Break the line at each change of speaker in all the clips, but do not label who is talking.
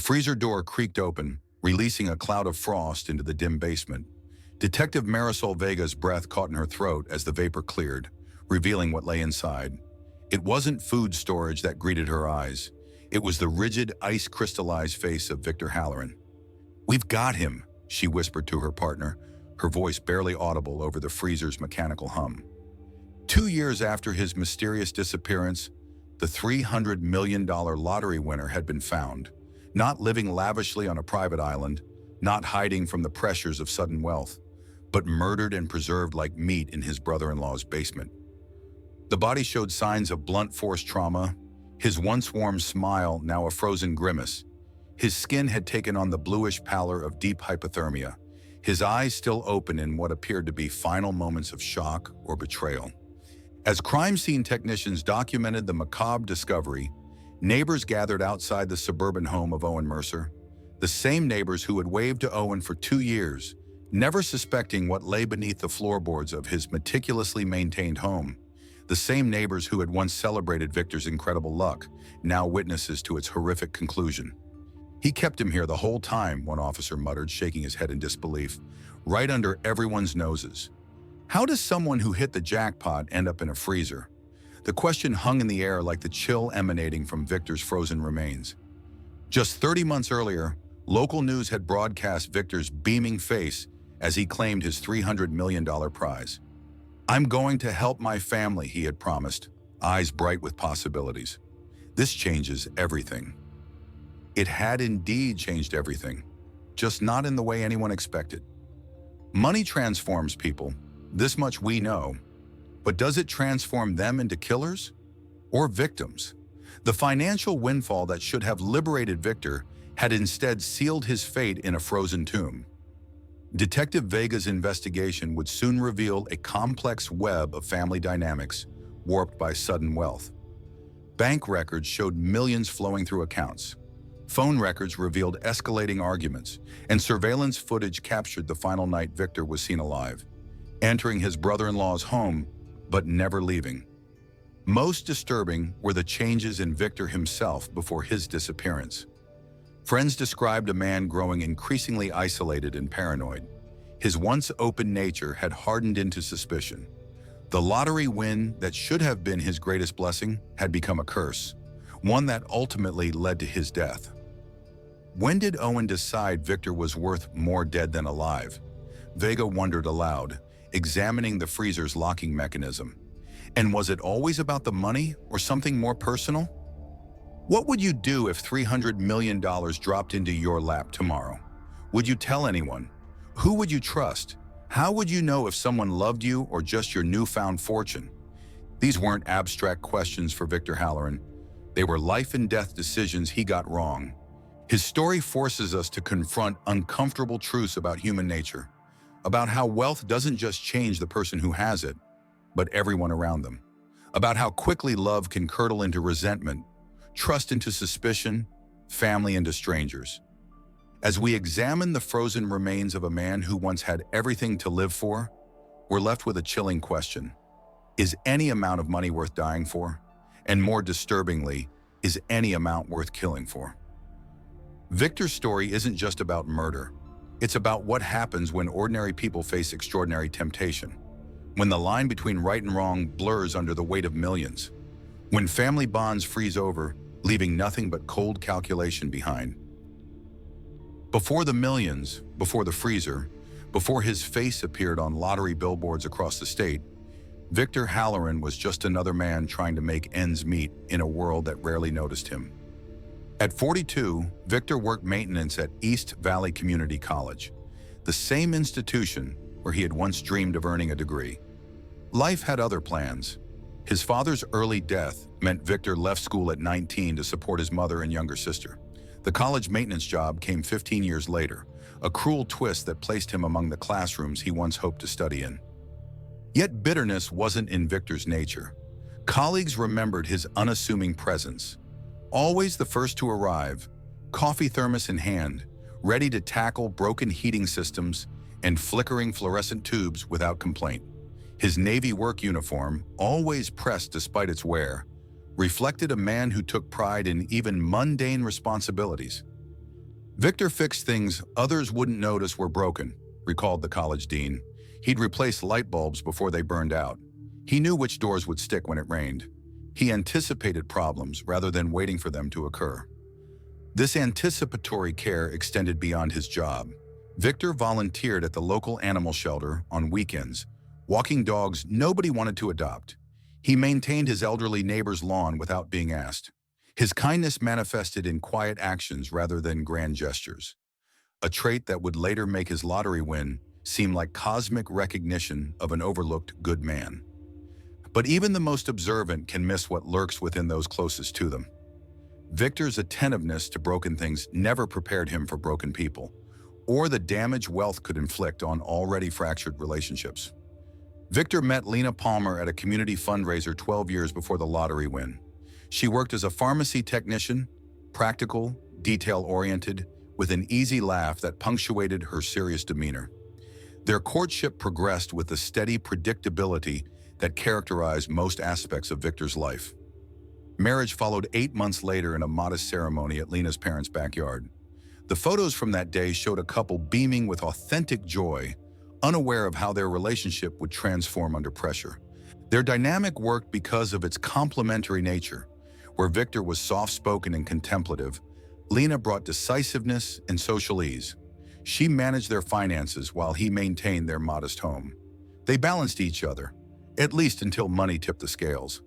freezer door creaked open, releasing a cloud of frost into the dim basement. Detective Marisol Vega's breath caught in her throat as the vapor cleared, revealing what lay inside. It wasn't food storage that greeted her eyes. It was the rigid, ice-crystallized face of Victor Halloran. "We've got him," she whispered to her partner, her voice barely audible over the freezer's mechanical hum. 2 years after his mysterious disappearance, the $300 million lottery winner had been found, not living lavishly on a private island, not hiding from the pressures of sudden wealth, but murdered and preserved like meat in his brother-in-law's basement. The body showed signs of blunt force trauma, his once warm smile now a frozen grimace. His skin had taken on the bluish pallor of deep hypothermia, his eyes still open in what appeared to be final moments of shock or betrayal. As crime scene technicians documented the macabre discovery, neighbors gathered outside the suburban home of Owen Mercer, the same neighbors who had waved to Owen for 2 years, never suspecting what lay beneath the floorboards of his meticulously maintained home. The same neighbors who had once celebrated Victor's incredible luck, now witnesses to its horrific conclusion. "He kept him here the whole time," one officer muttered, shaking his head in disbelief, "right under everyone's noses. How does someone who hit the jackpot end up in a freezer?" The question hung in the air like the chill emanating from Victor's frozen remains. Just 30 months earlier, local news had broadcast Victor's beaming face as he claimed his $300 million prize. "I'm going to help my family," he had promised, eyes bright with possibilities. This changes everything. It had indeed changed everything, just not in the way anyone expected. Money transforms people, this much we know, but does it transform them into killers or victims? The financial windfall that should have liberated Victor had instead sealed his fate in a frozen tomb. Detective Vega's investigation would soon reveal a complex web of family dynamics warped by sudden wealth. Bank records showed millions flowing through accounts. Phone records revealed escalating arguments, and surveillance footage captured the final night Victor was seen alive, entering his brother-in-law's home, but never leaving. Most disturbing were the changes in Victor himself before his disappearance. Friends described a man growing increasingly isolated and paranoid. His once open nature had hardened into suspicion. The lottery win that should have been his greatest blessing had become a curse, one that ultimately led to his death. When did Owen decide Victor was worth more dead than alive? Vega wondered aloud, examining the freezer's locking mechanism. And was it always about the money or something more personal? What would you do if $300 million dropped into your lap tomorrow? Would you tell anyone? Who would you trust? How would you know if someone loved you or just your newfound fortune? These weren't abstract questions for Victor Halloran. They were life and death decisions he got wrong. His story forces us to confront uncomfortable truths about human nature, about how wealth doesn't just change the person who has it, but everyone around them, about how quickly love can curdle into resentment, trust into suspicion, family into strangers. As we examine the frozen remains of a man who once had everything to live for, we're left with a chilling question. Is any amount of money worth dying for? And more disturbingly, is any amount worth killing for? Victor's story isn't just about murder. It's about what happens when ordinary people face extraordinary temptation, when the line between right and wrong blurs under the weight of millions, when family bonds freeze over, leaving nothing but cold calculation behind. Before the millions, before the freezer, before his face appeared on lottery billboards across the state, Victor Halloran was just another man trying to make ends meet in a world that rarely noticed him. At 42, Victor worked maintenance at East Valley Community College, the same institution where he had once dreamed of earning a degree. Life had other plans. His father's early death meant Victor left school at 19 to support his mother and younger sister. The college maintenance job came 15 years later, a cruel twist that placed him among the classrooms he once hoped to study in. Yet bitterness wasn't in Victor's nature. Colleagues remembered his unassuming presence, always the first to arrive, coffee thermos in hand, ready to tackle broken heating systems and flickering fluorescent tubes without complaint. His Navy work uniform, always pressed despite its wear, reflected a man who took pride in even mundane responsibilities. Victor fixed things others wouldn't notice were broken, recalled the college dean. He'd replace light bulbs before they burned out. He knew which doors would stick when it rained. He anticipated problems rather than waiting for them to occur. This anticipatory care extended beyond his job. Victor volunteered at the local animal shelter on weekends, walking dogs nobody wanted to adopt. He maintained his elderly neighbor's lawn without being asked. His kindness manifested in quiet actions rather than grand gestures, a trait that would later make his lottery win seem like cosmic recognition of an overlooked good man. But even the most observant can miss what lurks within those closest to them. Victor's attentiveness to broken things never prepared him for broken people, or the damage wealth could inflict on already fractured relationships. Victor met Lena Palmer at a community fundraiser 12 years before the lottery win. She worked as a pharmacy technician, practical, detail-oriented, with an easy laugh that punctuated her serious demeanor. Their courtship progressed with the steady predictability that characterized most aspects of Victor's life. Marriage followed 8 months later in a modest ceremony at Lena's parents' backyard. The photos from that day showed a couple beaming with authentic joy, unaware of how their relationship would transform under pressure. Their dynamic worked because of its complementary nature. Where Victor was soft-spoken and contemplative, Lena brought decisiveness and social ease. She managed their finances while he maintained their modest home. They balanced each other, at least until money tipped the scales.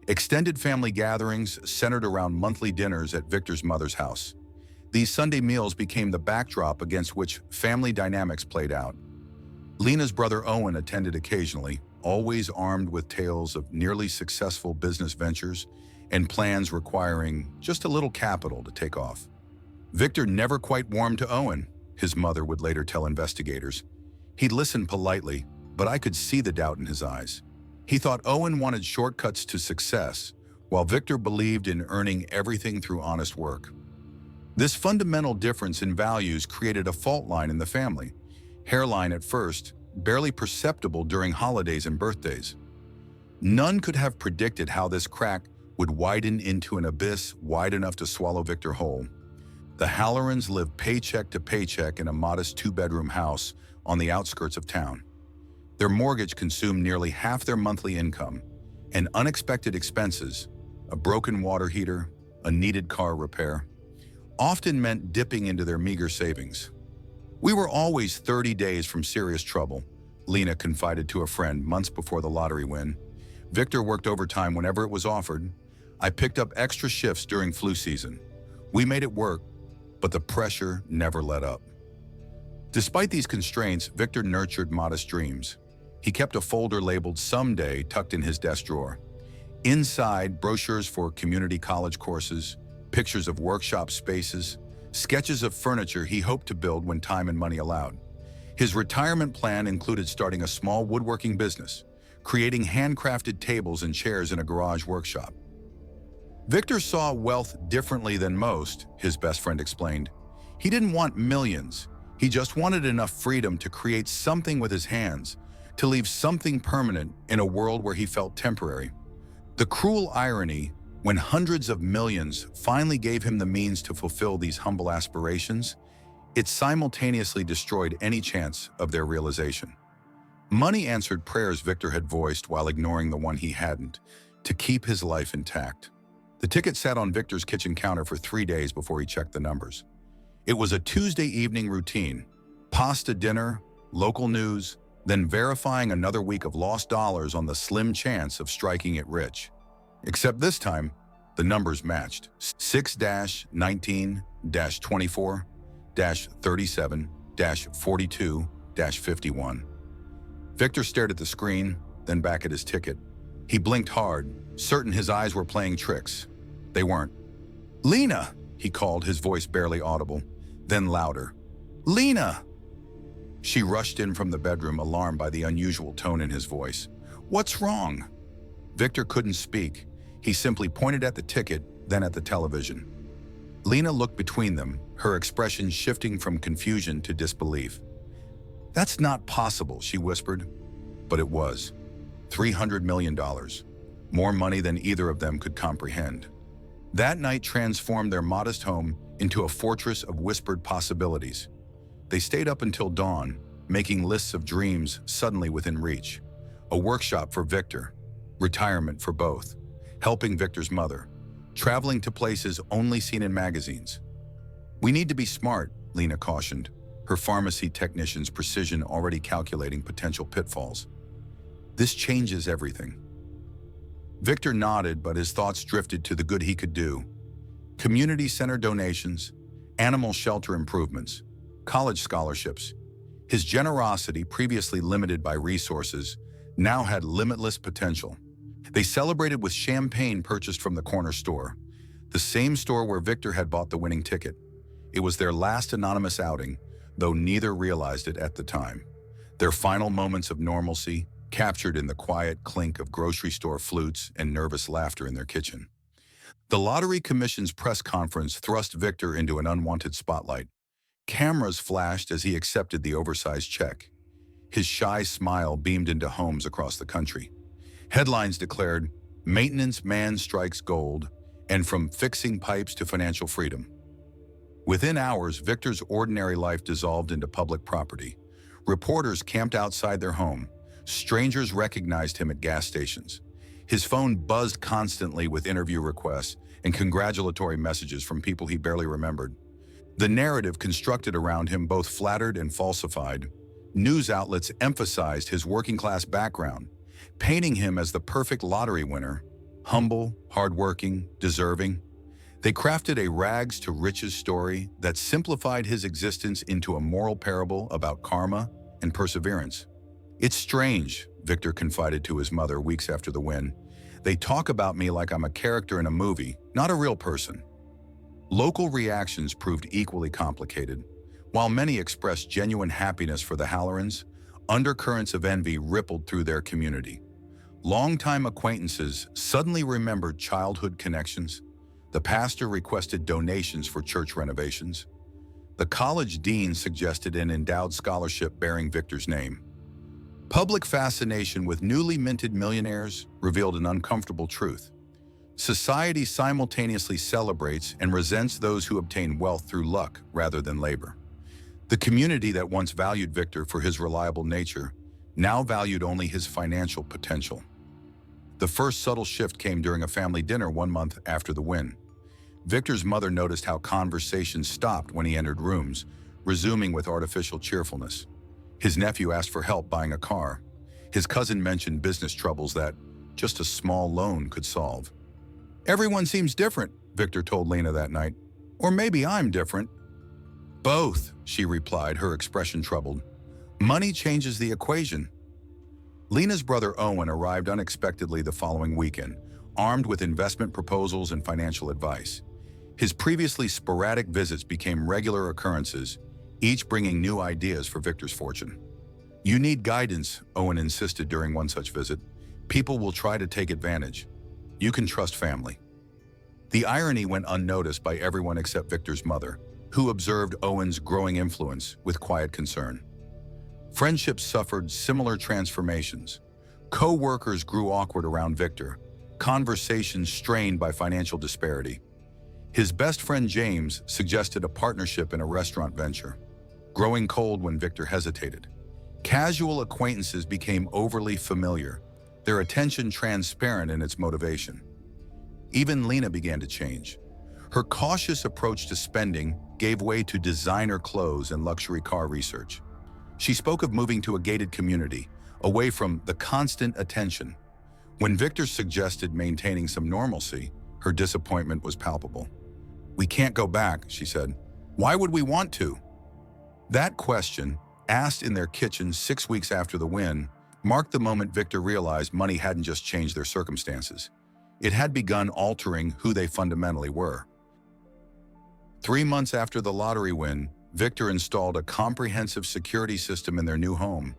Extended family gatherings centered around monthly dinners at Victor's mother's house. These Sunday meals became the backdrop against which family dynamics played out. Lena's brother Owen attended occasionally, always armed with tales of nearly successful business ventures and plans requiring just a little capital to take off. Victor never quite warmed to Owen, his mother would later tell investigators. He'd listen politely, but I could see the doubt in his eyes. He thought Owen wanted shortcuts to success, while Victor believed in earning everything through honest work. This fundamental difference in values created a fault line in the family. Hairline at first, barely perceptible during holidays and birthdays. None could have predicted how this crack would widen into an abyss wide enough to swallow Victor whole. The Hallorans lived paycheck to paycheck in a modest 2-bedroom house on the outskirts of town. Their mortgage consumed nearly half their monthly income, and unexpected expenses, a broken water heater, a needed car repair, often meant dipping into their meager savings. "We were always 30 days from serious trouble," Lena confided to a friend months before the lottery win. "Victor worked overtime whenever it was offered. I picked up extra shifts during flu season. We made it work, but the pressure never let up." Despite these constraints, Victor nurtured modest dreams. He kept a folder labeled "Someday" tucked in his desk drawer. Inside, brochures for community college courses, pictures of workshop spaces, sketches of furniture he hoped to build when time and money allowed. His retirement plan included starting a small woodworking business, creating handcrafted tables and chairs in a garage workshop. Victor saw wealth differently than most, his best friend explained. He didn't want millions. He just wanted enough freedom to create something with his hands, to leave something permanent in a world where he felt temporary. The cruel irony, when hundreds of millions finally gave him the means to fulfill these humble aspirations, it simultaneously destroyed any chance of their realization. Money answered prayers Victor had voiced while ignoring the one he hadn't, to keep his life intact. The ticket sat on Victor's kitchen counter for 3 days before he checked the numbers. It was a Tuesday evening routine: pasta dinner, local news, then verifying another week of lost dollars on the slim chance of striking it rich. Except this time, the numbers matched: 6-19-24-37-42-51. Victor stared at the screen, then back at his ticket. He blinked hard, certain his eyes were playing tricks. They weren't. "Lena!" he called, his voice barely audible, then louder. "Lena!" She rushed in from the bedroom, alarmed by the unusual tone in his voice. "What's wrong?" Victor couldn't speak. He simply pointed at the ticket, then at the television. Lena looked between them, her expression shifting from confusion to disbelief. "That's not possible," she whispered. But it was. $300 million. More money than either of them could comprehend. That night transformed their modest home into a fortress of whispered possibilities. They stayed up until dawn, making lists of dreams suddenly within reach. A workshop for Victor, retirement for both, helping Victor's mother, traveling to places only seen in magazines. "We need to be smart," Lena cautioned, her pharmacy technician's precision already calculating potential pitfalls. "This changes everything." Victor nodded, but his thoughts drifted to the good he could do. Community center donations, animal shelter improvements, college scholarships. His generosity, previously limited by resources, now had limitless potential. They celebrated with champagne purchased from the corner store, the same store where Victor had bought the winning ticket. It was their last anonymous outing, though neither realized it at the time. Their final moments of normalcy, captured in the quiet clink of grocery store flutes and nervous laughter in their kitchen. The Lottery Commission's press conference thrust Victor into an unwanted spotlight. Cameras flashed as he accepted the oversized check. His shy smile beamed into homes across the country. Headlines declared, "Maintenance man strikes gold," and "From fixing pipes to financial freedom." Within hours, Victor's ordinary life dissolved into public property. Reporters camped outside their home. Strangers recognized him at gas stations. His phone buzzed constantly with interview requests and congratulatory messages from people he barely remembered. The narrative constructed around him both flattered and falsified. News outlets emphasized his working-class background, painting him as the perfect lottery winner, humble, hardworking, deserving. They crafted a rags-to-riches story that simplified his existence into a moral parable about karma and perseverance. "It's strange," Victor confided to his mother weeks after the win. "They talk about me like I'm a character in a movie, not a real person." Local reactions proved equally complicated. While many expressed genuine happiness for the Hallorans, undercurrents of envy rippled through their community. Longtime acquaintances suddenly remembered childhood connections. The pastor requested donations for church renovations. The college dean suggested an endowed scholarship bearing Victor's name. Public fascination with newly minted millionaires revealed an uncomfortable truth. Society simultaneously celebrates and resents those who obtain wealth through luck rather than labor. The community that once valued Victor for his reliable nature now valued only his financial potential. The first subtle shift came during a family dinner 1 month after the win. Victor's mother noticed how conversations stopped when he entered rooms, resuming with artificial cheerfulness. His nephew asked for help buying a car. His cousin mentioned business troubles that just a small loan could solve. "Everyone seems different," Victor told Lena that night. "Or maybe I'm different." "Both," she replied, her expression troubled. "Money changes the equation." Lena's brother Owen arrived unexpectedly the following weekend, armed with investment proposals and financial advice. His previously sporadic visits became regular occurrences, each bringing new ideas for Victor's fortune. "You need guidance," Owen insisted during one such visit. "People will try to take advantage. You can trust family." The irony went unnoticed by everyone except Victor's mother, who observed Owen's growing influence with quiet concern. Friendships suffered similar transformations. Co-workers grew awkward around Victor, conversations strained by financial disparity. His best friend James suggested a partnership in a restaurant venture, growing cold when Victor hesitated. Casual acquaintances became overly familiar, their attention transparent in its motivation. Even Lena began to change. Her cautious approach to spending gave way to designer clothes and luxury car research. She spoke of moving to a gated community, away from the constant attention. When Victor suggested maintaining some normalcy, her disappointment was palpable. "We can't go back," she said. "Why would we want to?" That question, asked in their kitchen 6 weeks after the win, marked the moment Victor realized money hadn't just changed their circumstances. It had begun altering who they fundamentally were. 3 months after the lottery win, Victor installed a comprehensive security system in their new home,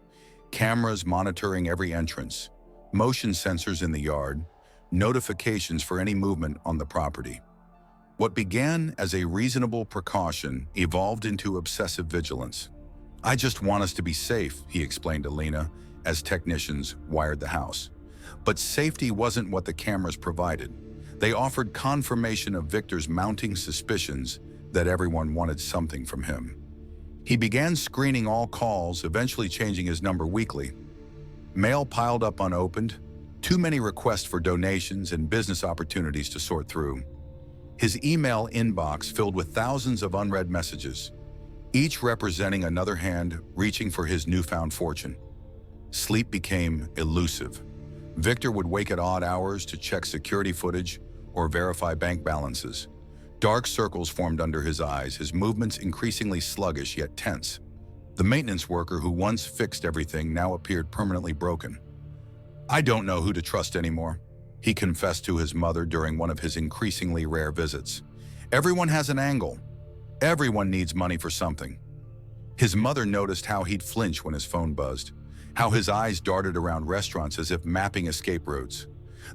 cameras monitoring every entrance, motion sensors in the yard, notifications for any movement on the property. What began as a reasonable precaution evolved into obsessive vigilance. "I just want us to be safe," he explained to Lena as technicians wired the house. But safety wasn't what the cameras provided. They offered confirmation of Victor's mounting suspicions that everyone wanted something from him. He began screening all calls, eventually changing his number weekly. Mail piled up unopened, too many requests for donations and business opportunities to sort through. His email inbox filled with thousands of unread messages, each representing another hand reaching for his newfound fortune. Sleep became elusive. Victor would wake at odd hours to check security footage or verify bank balances. Dark circles formed under his eyes, his movements increasingly sluggish yet tense. The maintenance worker who once fixed everything now appeared permanently broken. "I don't know who to trust anymore," he confessed to his mother during one of his increasingly rare visits. "Everyone has an angle. Everyone needs money for something." His mother noticed how he'd flinch when his phone buzzed, how his eyes darted around restaurants as if mapping escape routes.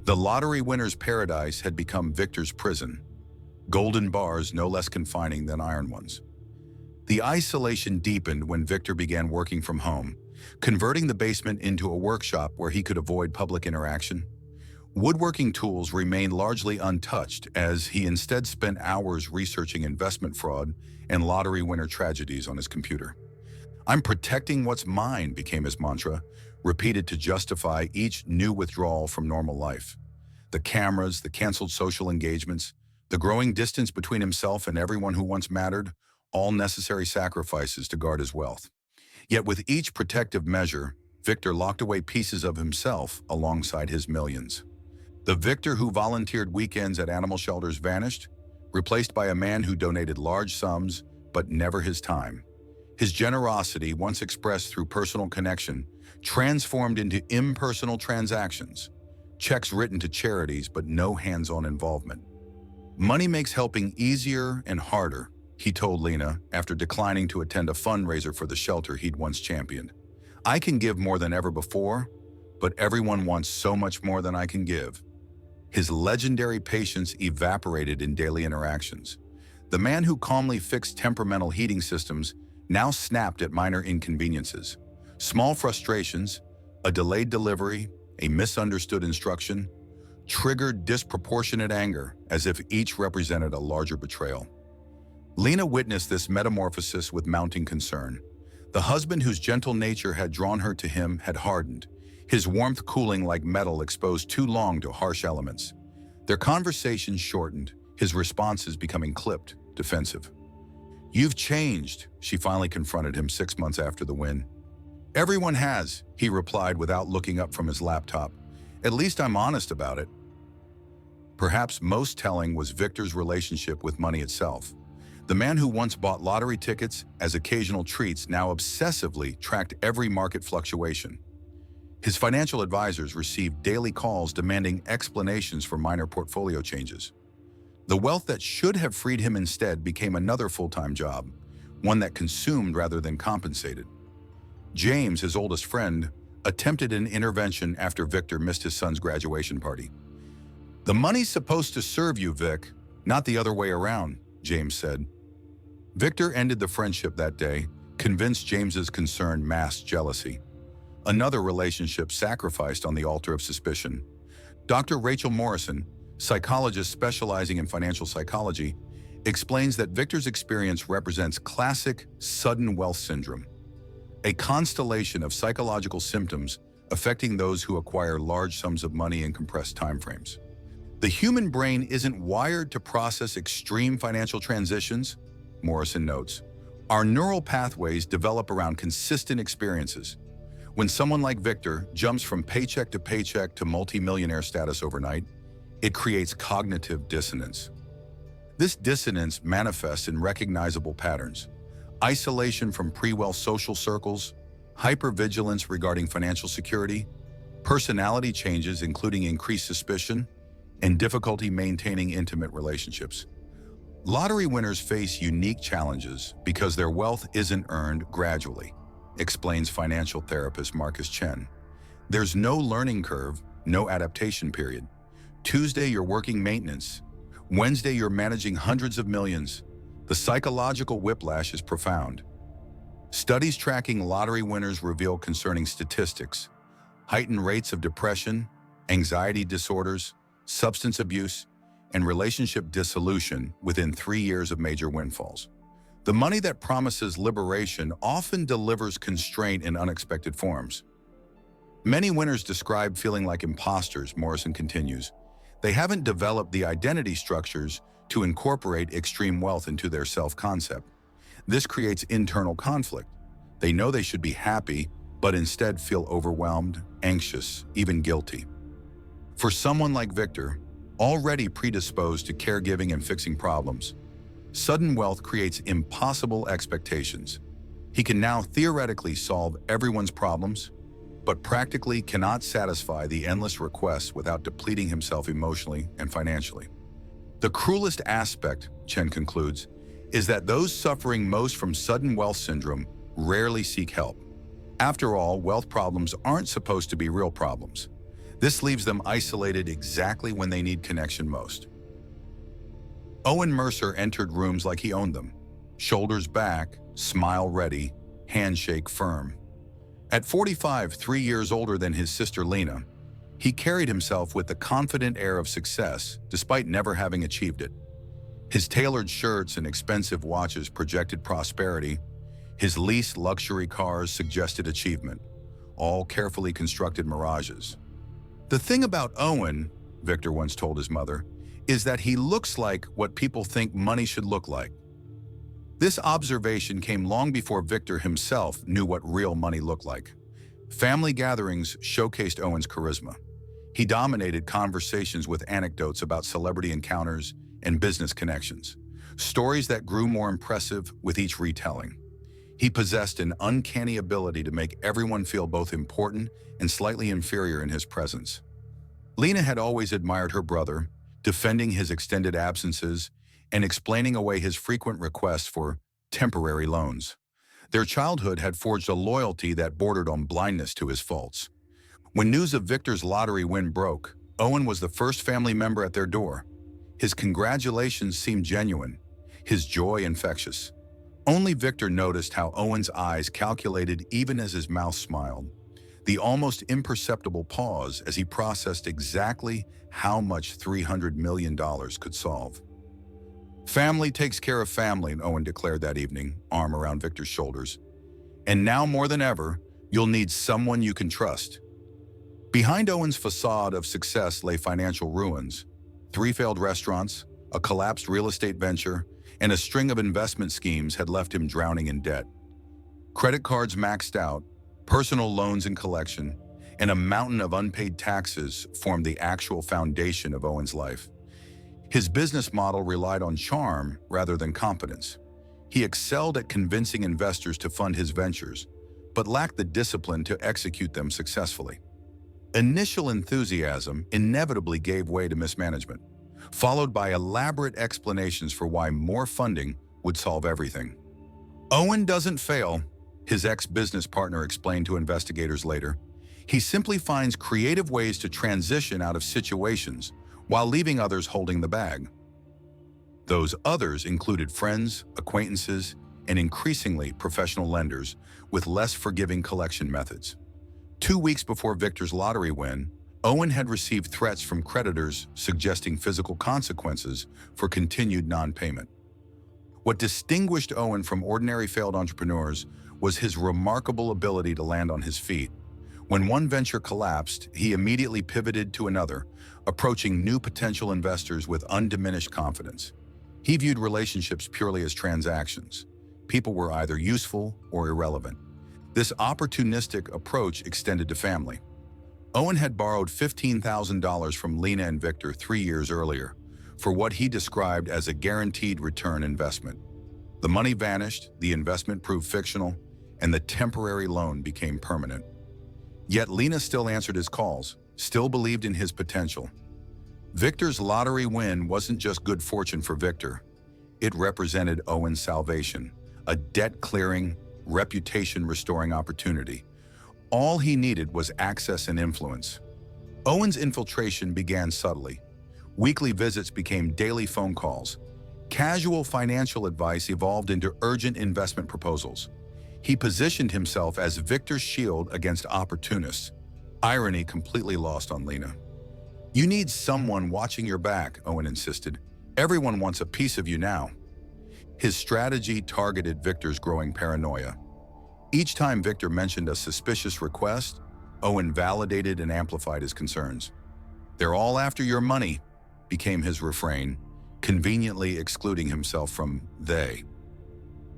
The lottery winner's paradise had become Victor's prison. Golden bars no less confining than iron ones. The isolation deepened when Victor began working from home, converting the basement into a workshop where he could avoid public interaction. Woodworking tools remained largely untouched as he instead spent hours researching investment fraud and lottery winner tragedies on his computer. "I'm protecting what's mine," became his mantra, repeated to justify each new withdrawal from normal life. The cameras, the canceled social engagements, the growing distance between himself and everyone who once mattered, all necessary sacrifices to guard his wealth. Yet with each protective measure, Victor locked away pieces of himself alongside his millions. The Victor who volunteered weekends at animal shelters vanished, replaced by a man who donated large sums, but never his time. His generosity, once expressed through personal connection, transformed into impersonal transactions, checks written to charities but no hands-on involvement. "Money makes helping easier and harder," he told Lena after declining to attend a fundraiser for the shelter he'd once championed. "I can give more than ever before, but everyone wants so much more than I can give." His legendary patience evaporated in daily interactions. The man who calmly fixed temperamental heating systems now snapped at minor inconveniences. Small frustrations, a delayed delivery, a misunderstood instruction, triggered disproportionate anger as if each represented a larger betrayal. Lena witnessed this metamorphosis with mounting concern. The husband whose gentle nature had drawn her to him had hardened, his warmth cooling like metal exposed too long to harsh elements. Their conversations shortened, his responses becoming clipped, defensive. "You've changed," she finally confronted him 6 months after the win. "Everyone has," he replied without looking up from his laptop. "At least I'm honest about it." Perhaps most telling was Victor's relationship with money itself. The man who once bought lottery tickets as occasional treats now obsessively tracked every market fluctuation. His financial advisors received daily calls demanding explanations for minor portfolio changes. The wealth that should have freed him instead became another full-time job, one that consumed rather than compensated. James, his oldest friend, attempted an intervention after Victor missed his son's graduation party. "The money's supposed to serve you, Vic, not the other way around," James said. Victor ended the friendship that day, convinced James's concern masked jealousy. Another relationship sacrificed on the altar of suspicion. Dr. Rachel Morrison, psychologist specializing in financial psychology, explains that Victor's experience represents classic sudden wealth syndrome, a constellation of psychological symptoms affecting those who acquire large sums of money in compressed timeframes. "The human brain isn't wired to process extreme financial transitions," Morrison notes. "Our neural pathways develop around consistent experiences. When someone like Victor jumps from paycheck to multimillionaire status overnight, it creates cognitive dissonance. This dissonance manifests in recognizable patterns: isolation from pre-wealth social circles, hypervigilance regarding financial security, personality changes including increased suspicion, and difficulty maintaining intimate relationships. Lottery winners face unique challenges because their wealth isn't earned gradually, explains financial therapist Marcus Chen. There's no learning curve, no adaptation period. Tuesday, you're working maintenance. Wednesday, you're managing hundreds of millions. The psychological whiplash is profound. Studies tracking lottery winners reveal concerning statistics: heightened rates of depression, anxiety disorders, substance abuse, and relationship dissolution within 3 years of major windfalls. The money that promises liberation often delivers constraint in unexpected forms. Many winners describe feeling like imposters, Morrison continues. They haven't developed the identity structures to incorporate extreme wealth into their self-concept. This creates internal conflict. They know they should be happy, but instead feel overwhelmed, anxious, even guilty. For someone like Victor, already predisposed to caregiving and fixing problems, sudden wealth creates impossible expectations. He can now theoretically solve everyone's problems, but practically cannot satisfy the endless requests without depleting himself emotionally and financially. The cruelest aspect, Chen concludes, is that those suffering most from sudden wealth syndrome rarely seek help. After all, wealth problems aren't supposed to be real problems. This leaves them isolated exactly when they need connection most. Owen Mercer entered rooms like he owned them. Shoulders back, smile ready, handshake firm. At 45, 3 years older than his sister Lena, he carried himself with the confident air of success despite never having achieved it. His tailored shirts and expensive watches projected prosperity. His leased luxury cars suggested achievement, all carefully constructed mirages. The thing about Owen, Victor once told his mother, is that he looks like what people think money should look like. This observation came long before Victor himself knew what real money looked like. Family gatherings showcased Owen's charisma. He dominated conversations with anecdotes about celebrity encounters and business connections, stories that grew more impressive with each retelling. He possessed an uncanny ability to make everyone feel both important and slightly inferior in his presence. Lena had always admired her brother, defending his extended absences and explaining away his frequent requests for temporary loans. Their childhood had forged a loyalty that bordered on blindness to his faults. When news of Victor's lottery win broke, Owen was the first family member at their door. His congratulations seemed genuine, his joy infectious. Only Victor noticed how Owen's eyes calculated even as his mouth smiled, the almost imperceptible pause as he processed exactly how much $300 million could solve. Family takes care of family, Owen declared that evening, arm around Victor's shoulders. And now more than ever, you'll need someone you can trust. Behind Owen's facade of success lay financial ruins: 3 failed restaurants, a collapsed real estate venture, and a string of investment schemes had left him drowning in debt. Credit cards maxed out, personal loans in collection, and a mountain of unpaid taxes formed the actual foundation of Owen's life. His business model relied on charm rather than competence. He excelled at convincing investors to fund his ventures, but lacked the discipline to execute them successfully. Initial enthusiasm inevitably gave way to mismanagement, followed by elaborate explanations for why more funding would solve everything. Owen doesn't fail, his ex-business partner explained to investigators later. He simply finds creative ways to transition out of situations while leaving others holding the bag. Those others included friends, acquaintances, and increasingly professional lenders with less forgiving collection methods. 2 weeks before Victor's lottery win, Owen had received threats from creditors suggesting physical consequences for continued non-payment. What distinguished Owen from ordinary failed entrepreneurs was his remarkable ability to land on his feet. When one venture collapsed, he immediately pivoted to another, approaching new potential investors with undiminished confidence. He viewed relationships purely as transactions. People were either useful or irrelevant. This opportunistic approach extended to family. Owen had borrowed $15,000 from Lena and Victor 3 years earlier for what he described as a guaranteed return investment. The money vanished, the investment proved fictional, and the temporary loan became permanent. Yet Lena still answered his calls, still believed in his potential. Victor's lottery win wasn't just good fortune for Victor. It represented Owen's salvation, a debt-clearing, reputation-restoring opportunity. All he needed was access and influence. Owen's infiltration began subtly. Weekly visits became daily phone calls. Casual financial advice evolved into urgent investment proposals. He positioned himself as Victor's shield against opportunists, irony completely lost on Lena. You need someone watching your back, Owen insisted. Everyone wants a piece of you now. His strategy targeted Victor's growing paranoia. Each time Victor mentioned a suspicious request, Owen validated and amplified his concerns. "They're all after your money," became his refrain, conveniently excluding himself from "they."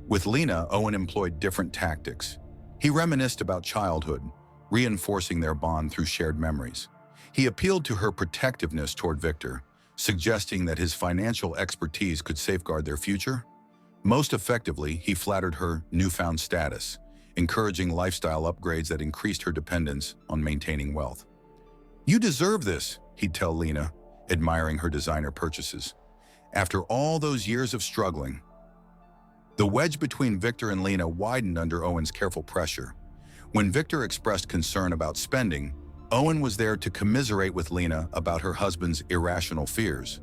With Lena, Owen employed different tactics. He reminisced about childhood, reinforcing their bond through shared memories. He appealed to her protectiveness toward Victor, suggesting that his financial expertise could safeguard their future. Most effectively, he flattered her newfound status, encouraging lifestyle upgrades that increased her dependence on maintaining wealth. "You deserve this," he'd tell Lena, admiring her designer purchases. After all those years of struggling, the wedge between Victor and Lena widened under Owen's careful pressure. When Victor expressed concern about spending, Owen was there to commiserate with Lena about her husband's irrational fears.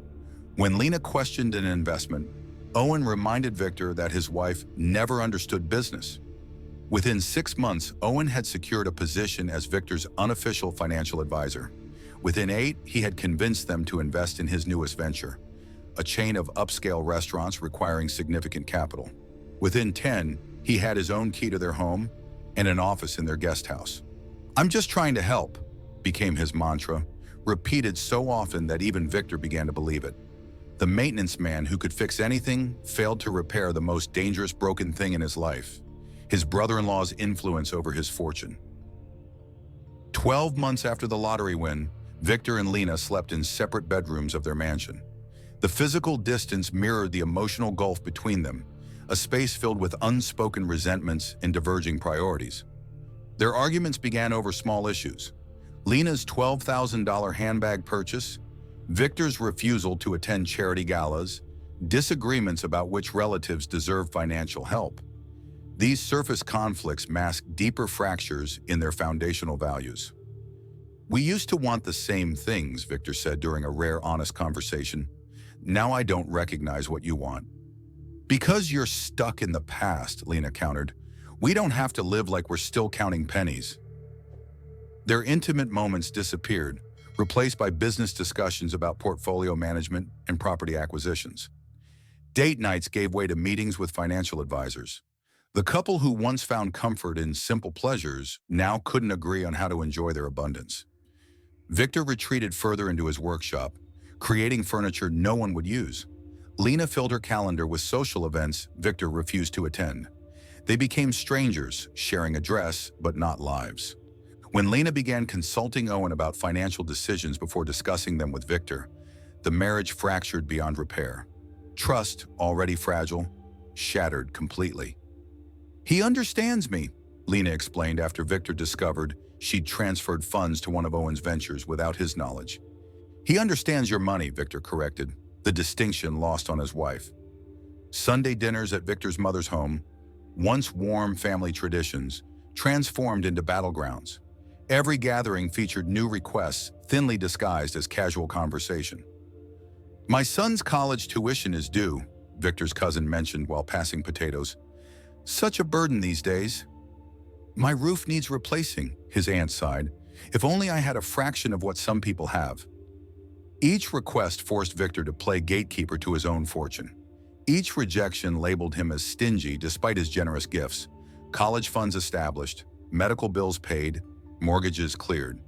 When Lena questioned an investment, Owen reminded Victor that his wife never understood business. Within 6 months, Owen had secured a position as Victor's unofficial financial advisor. Within 8, he had convinced them to invest in his newest venture, a chain of upscale restaurants requiring significant capital. Within 10, he had his own key to their home and an office in their guest house. "I'm just trying to help," became his mantra, repeated so often that even Victor began to believe it. The maintenance man who could fix anything failed to repair the most dangerous broken thing in his life: his brother-in-law's influence over his fortune. 12 months after the lottery win, Victor and Lena slept in separate bedrooms of their mansion. The physical distance mirrored the emotional gulf between them, a space filled with unspoken resentments and diverging priorities. Their arguments began over small issues: Lena's $12,000 handbag purchase, Victor's refusal to attend charity galas, disagreements about which relatives deserve financial help. These surface conflicts mask deeper fractures in their foundational values. "We used to want the same things," Victor said during a rare, honest conversation. "Now I don't recognize what you want." "Because you're stuck in the past," Lena countered. "We don't have to live like we're still counting pennies." Their intimate moments disappeared, replaced by business discussions about portfolio management and property acquisitions. Date nights gave way to meetings with financial advisors. The couple who once found comfort in simple pleasures now couldn't agree on how to enjoy their abundance. Victor retreated further into his workshop, creating furniture no one would use. Lena filled her calendar with social events Victor refused to attend. They became strangers, sharing a dress, but not lives. When Lena began consulting Owen about financial decisions before discussing them with Victor, the marriage fractured beyond repair. Trust, already fragile, shattered completely. "He understands me," Lena explained after Victor discovered she'd transferred funds to one of Owen's ventures without his knowledge. "He understands your money," Victor corrected, the distinction lost on his wife. Sunday dinners at Victor's mother's home, once warm family traditions, transformed into battlegrounds. Every gathering featured new requests, thinly disguised as casual conversation. "My son's college tuition is due," Victor's cousin mentioned while passing potatoes. "Such a burden these days." "My roof needs replacing," his aunt sighed. "If only I had a fraction of what some people have." Each request forced Victor to play gatekeeper to his own fortune. Each rejection labeled him as stingy despite his generous gifts. College funds established, medical bills paid, mortgages cleared.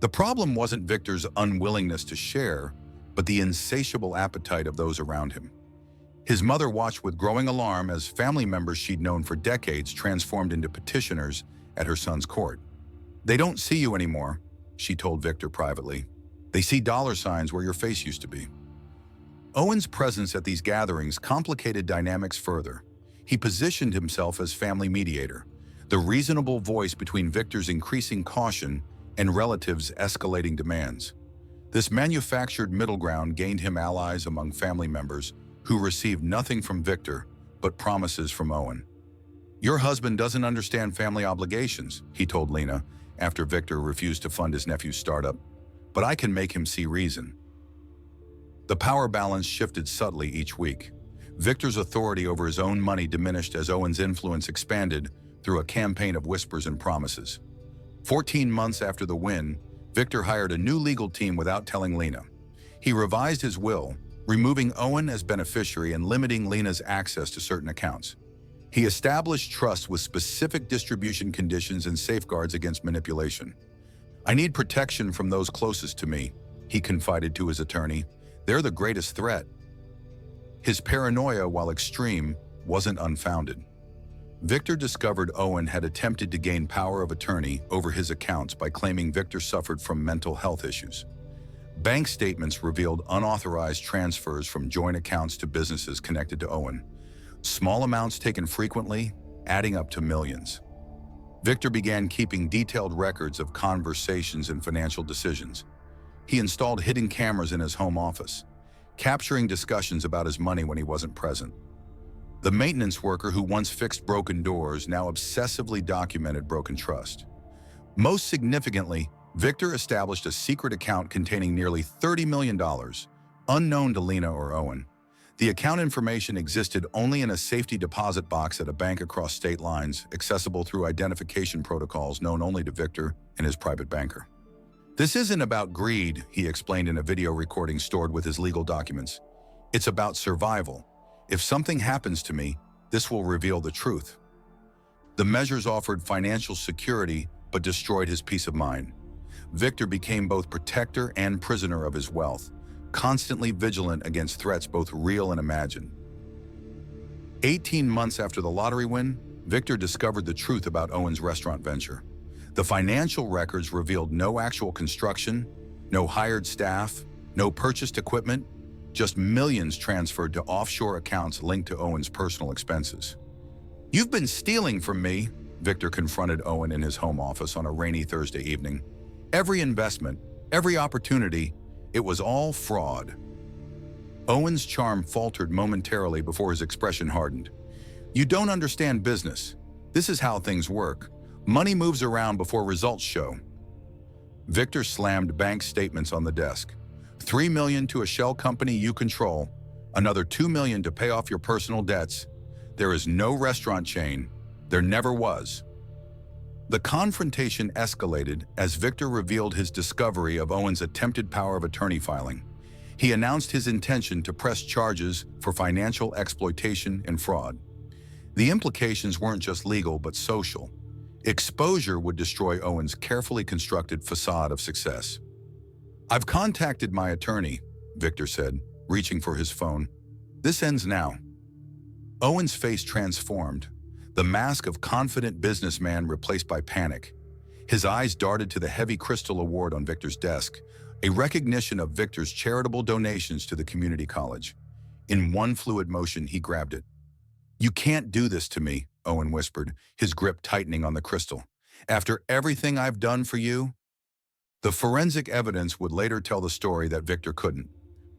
The problem wasn't Victor's unwillingness to share, but the insatiable appetite of those around him. His mother watched with growing alarm as family members she'd known for decades transformed into petitioners at her son's court. "They don't see you anymore," she told Victor privately. "They see dollar signs where your face used to be." Owen's presence at these gatherings complicated dynamics further. He positioned himself as family mediator, the reasonable voice between Victor's increasing caution and relatives' escalating demands. This manufactured middle ground gained him allies among family members who received nothing from Victor but promises from Owen. "Your husband doesn't understand family obligations," he told Lena after Victor refused to fund his nephew's startup. "But I can make him see reason." The power balance shifted subtly each week. Victor's authority over his own money diminished as Owen's influence expanded through a campaign of whispers and promises. 14 months after the win, Victor hired a new legal team without telling Lena. He revised his will, removing Owen as beneficiary and limiting Lena's access to certain accounts. He established trust with specific distribution conditions and safeguards against manipulation. "I need protection from those closest to me," he confided to his attorney. "They're the greatest threat." His paranoia, while extreme, wasn't unfounded. Victor discovered Owen had attempted to gain power of attorney over his accounts by claiming Victor suffered from mental health issues. Bank statements revealed unauthorized transfers from joint accounts to businesses connected to Owen. Small amounts taken frequently, adding up to millions. Victor began keeping detailed records of conversations and financial decisions. He installed hidden cameras in his home office, capturing discussions about his money when he wasn't present. The maintenance worker who once fixed broken doors now obsessively documented broken trust. Most significantly, Victor established a secret account containing nearly $30 million, unknown to Lena or Owen. The account information existed only in a safety deposit box at a bank across state lines, accessible through identification protocols known only to Victor and his private banker. "This isn't about greed," he explained in a video recording stored with his legal documents. "It's about survival. If something happens to me, this will reveal the truth." The measures offered financial security but destroyed his peace of mind. Victor became both protector and prisoner of his wealth, constantly vigilant against threats both real and imagined. 18 months after the lottery win, Victor discovered the truth about Owen's restaurant venture. The financial records revealed no actual construction, no hired staff, no purchased equipment, just millions transferred to offshore accounts linked to Owen's personal expenses. "You've been stealing from me," Victor confronted Owen in his home office on a rainy Thursday evening. "Every investment, every opportunity, it was all fraud." Owen's charm faltered momentarily before his expression hardened. "You don't understand business. This is how things work. Money moves around before results show." Victor slammed bank statements on the desk. $3 million to a shell company you control, another $2 million to pay off your personal debts. There is no restaurant chain. There never was. The confrontation escalated as Victor revealed his discovery of Owen's attempted power of attorney filing. He announced his intention to press charges for financial exploitation and fraud. The implications weren't just legal but social. Exposure would destroy Owen's carefully constructed facade of success. "I've contacted my attorney," Victor said, reaching for his phone. "This ends now." Owen's face transformed, the mask of confident businessman replaced by panic. His eyes darted to the heavy crystal award on Victor's desk, a recognition of Victor's charitable donations to the community college. In one fluid motion, he grabbed it. "You can't do this to me," Owen whispered, his grip tightening on the crystal. "After everything I've done for you?" The forensic evidence would later tell the story that Victor couldn't.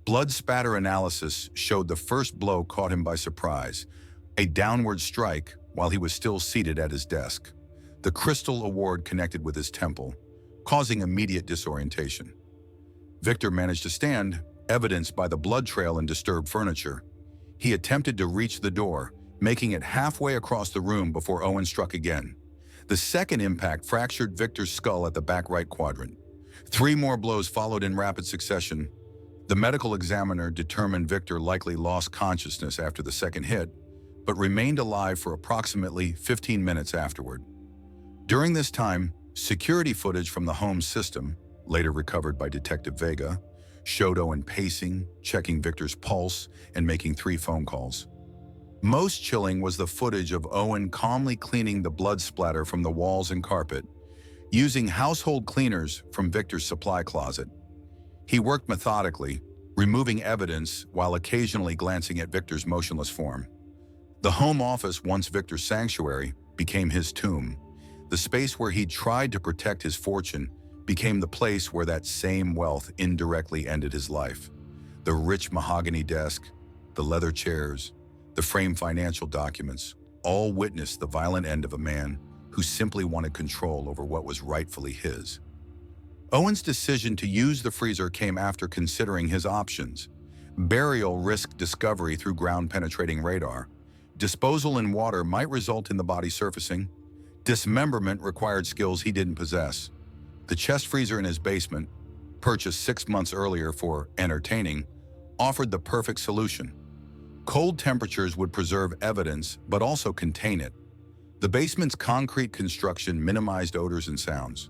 Blood spatter analysis showed the first blow caught him by surprise, a downward strike while he was still seated at his desk. The crystal award connected with his temple, causing immediate disorientation. Victor managed to stand, evidenced by the blood trail and disturbed furniture. He attempted to reach the door, making it halfway across the room before Owen struck again. The second impact fractured Victor's skull at the back right quadrant. 3 more blows followed in rapid succession. The medical examiner determined Victor likely lost consciousness after the second hit, but remained alive for approximately 15 minutes afterward. During this time, security footage from the home system, later recovered by Detective Vega, showed Owen pacing, checking Victor's pulse, and making 3 phone calls. Most chilling was the footage of Owen calmly cleaning the blood splatter from the walls and carpet, using household cleaners from Victor's supply closet. He worked methodically, removing evidence while occasionally glancing at Victor's motionless form. The home office, once Victor's sanctuary, became his tomb. The space where he tried to protect his fortune became the place where that same wealth indirectly ended his life. The rich mahogany desk, the leather chairs, the framed financial documents, all witnessed the violent end of a man who simply wanted control over what was rightfully his. Owen's decision to use the freezer came after considering his options. Burial risked discovery through ground-penetrating radar. Disposal in water might result in the body surfacing. Dismemberment required skills he didn't possess. The chest freezer in his basement, purchased 6 months earlier for entertaining, offered the perfect solution. Cold temperatures would preserve evidence but also contain it. The basement's concrete construction minimized odors and sounds.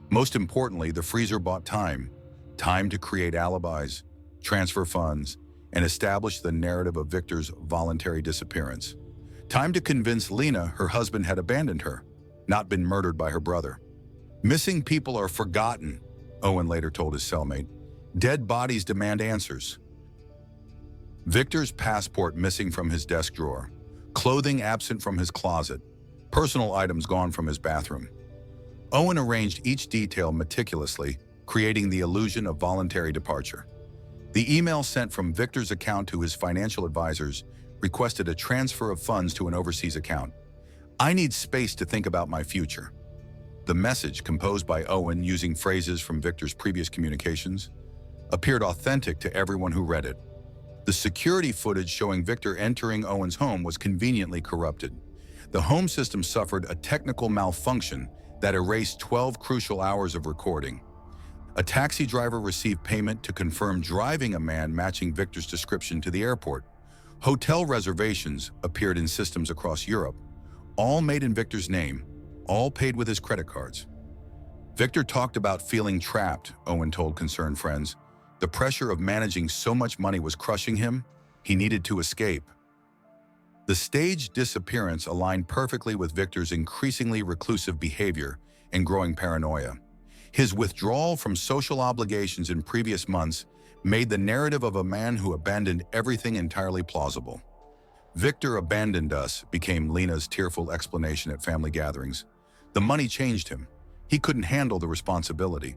Most importantly, the freezer bought time to create alibis, transfer funds, and establish the narrative of Victor's voluntary disappearance. Time to convince Lena her husband had abandoned her, not been murdered by her brother. Missing people are forgotten, Owen later told his cellmate. Dead bodies demand answers. Victor's passport missing from his desk drawer, clothing absent from his closet, personal items gone from his bathroom. Owen arranged each detail meticulously, creating the illusion of voluntary departure. The email sent from Victor's account to his financial advisors requested a transfer of funds to an overseas account. "I need space to think about my future." The message, composed by Owen using phrases from Victor's previous communications, appeared authentic to everyone who read it. The security footage showing Victor entering Owen's home was conveniently corrupted. The home system suffered a technical malfunction that erased 12 crucial hours of recording. A taxi driver received payment to confirm driving a man matching Victor's description to the airport. Hotel reservations appeared in systems across Europe, all made in Victor's name, all paid with his credit cards. Victor talked about feeling trapped, Owen told concerned friends. The pressure of managing so much money was crushing him. He needed to escape. The staged disappearance aligned perfectly with Victor's increasingly reclusive behavior and growing paranoia. His withdrawal from social obligations in previous months made the narrative of a man who abandoned everything entirely plausible. "Victor abandoned us" became Lena's tearful explanation at family gatherings. The money changed him. He couldn't handle the responsibility.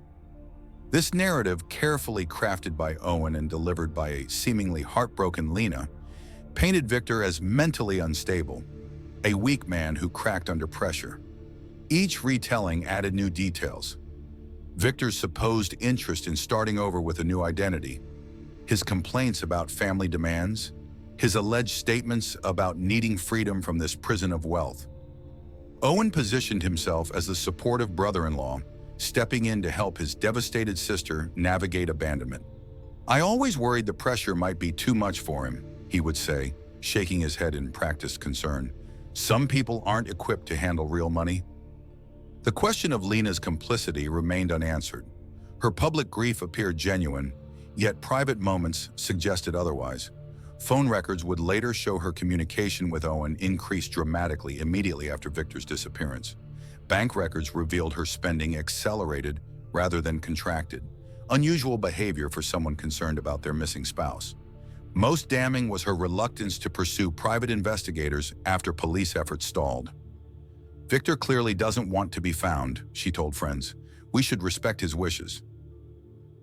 This narrative, carefully crafted by Owen and delivered by a seemingly heartbroken Lena, painted Victor as mentally unstable, a weak man who cracked under pressure. Each retelling added new details. Victor's supposed interest in starting over with a new identity, his complaints about family demands, his alleged statements about needing freedom from this prison of wealth. Owen positioned himself as the supportive brother-in-law, stepping in to help his devastated sister navigate abandonment. "I always worried the pressure might be too much for him," he would say, shaking his head in practiced concern. "Some people aren't equipped to handle real money." The question of Lena's complicity remained unanswered. Her public grief appeared genuine, yet private moments suggested otherwise. Phone records would later show her communication with Owen increased dramatically immediately after Victor's disappearance. Bank records revealed her spending accelerated rather than contracted, unusual behavior for someone concerned about their missing spouse. Most damning was her reluctance to pursue private investigators after police efforts stalled. "Victor clearly doesn't want to be found," she told friends. "We should respect his wishes."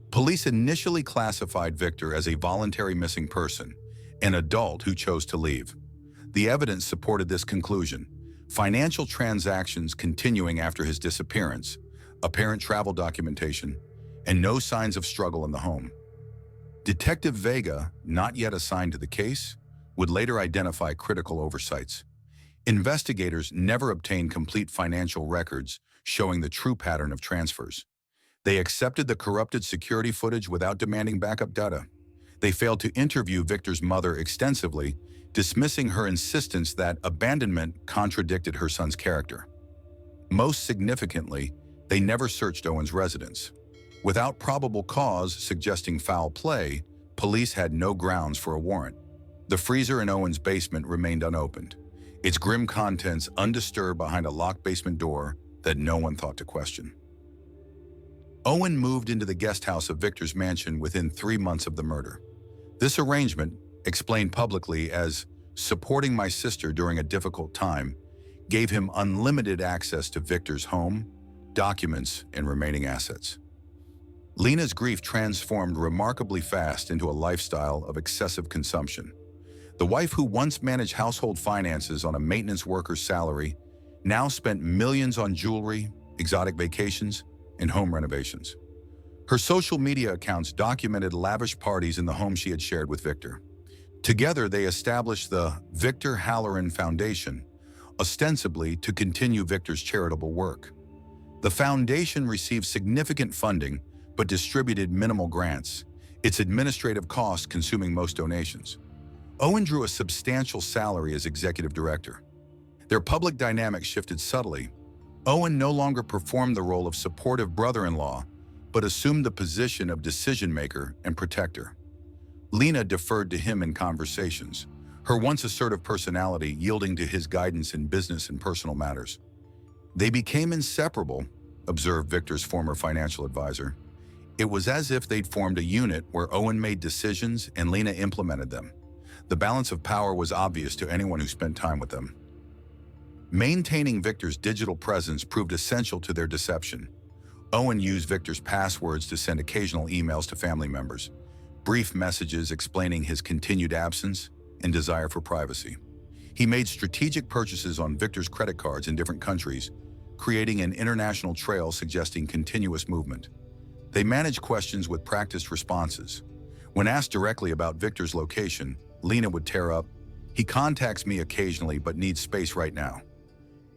Police initially classified Victor as a voluntary missing person, an adult who chose to leave. The evidence supported this conclusion. Financial transactions continuing after his disappearance, apparent travel documentation, and no signs of struggle in the home. Detective Vega, not yet assigned to the case, would later identify critical oversights. Investigators never obtained complete financial records showing the true pattern of transfers. They accepted the corrupted security footage without demanding backup data. They failed to interview Victor's mother extensively, dismissing her insistence that abandonment contradicted her son's character. Most significantly, they never searched Owen's residence. Without probable cause suggesting foul play, police had no grounds for a warrant. The freezer in Owen's basement remained unopened, its grim contents undisturbed behind a locked basement door that no one thought to question. Owen moved into the guest house of Victor's mansion within 3 months of the murder. This arrangement, explained publicly as supporting my sister during a difficult time, gave him unlimited access to Victor's home, documents, and remaining assets. Lena's grief transformed remarkably fast into a lifestyle of excessive consumption. The wife who once managed household finances on a maintenance worker's salary now spent millions on jewelry, exotic vacations, and home renovations. Her social media accounts documented lavish parties in the home she had shared with Victor. Together, they established the Victor Halloran Foundation, ostensibly to continue Victor's charitable work. The foundation received significant funding but distributed minimal grants, its administrative costs consuming most donations. Owen drew a substantial salary as executive director. Their public dynamic shifted subtly. Owen no longer performed the role of supportive brother-in-law, but assumed the position of decision-maker and protector. Lena deferred to him in conversations, her once assertive personality yielding to his guidance in business and personal matters. They became inseparable, observed Victor's former financial advisor. It was as if they'd formed a unit where Owen made decisions and Lena implemented them. The balance of power was obvious to anyone who spent time with them. Maintaining Victor's digital presence proved essential to their deception. Owen used Victor's passwords to send occasional emails to family members, brief messages explaining his continued absence and desire for privacy. He made strategic purchases on Victor's credit cards in different countries, creating an international trail suggesting continuous movement. They managed questions with practiced responses. When asked directly about Victor's location, Lena would tear up, "He contacts me occasionally but needs space right now."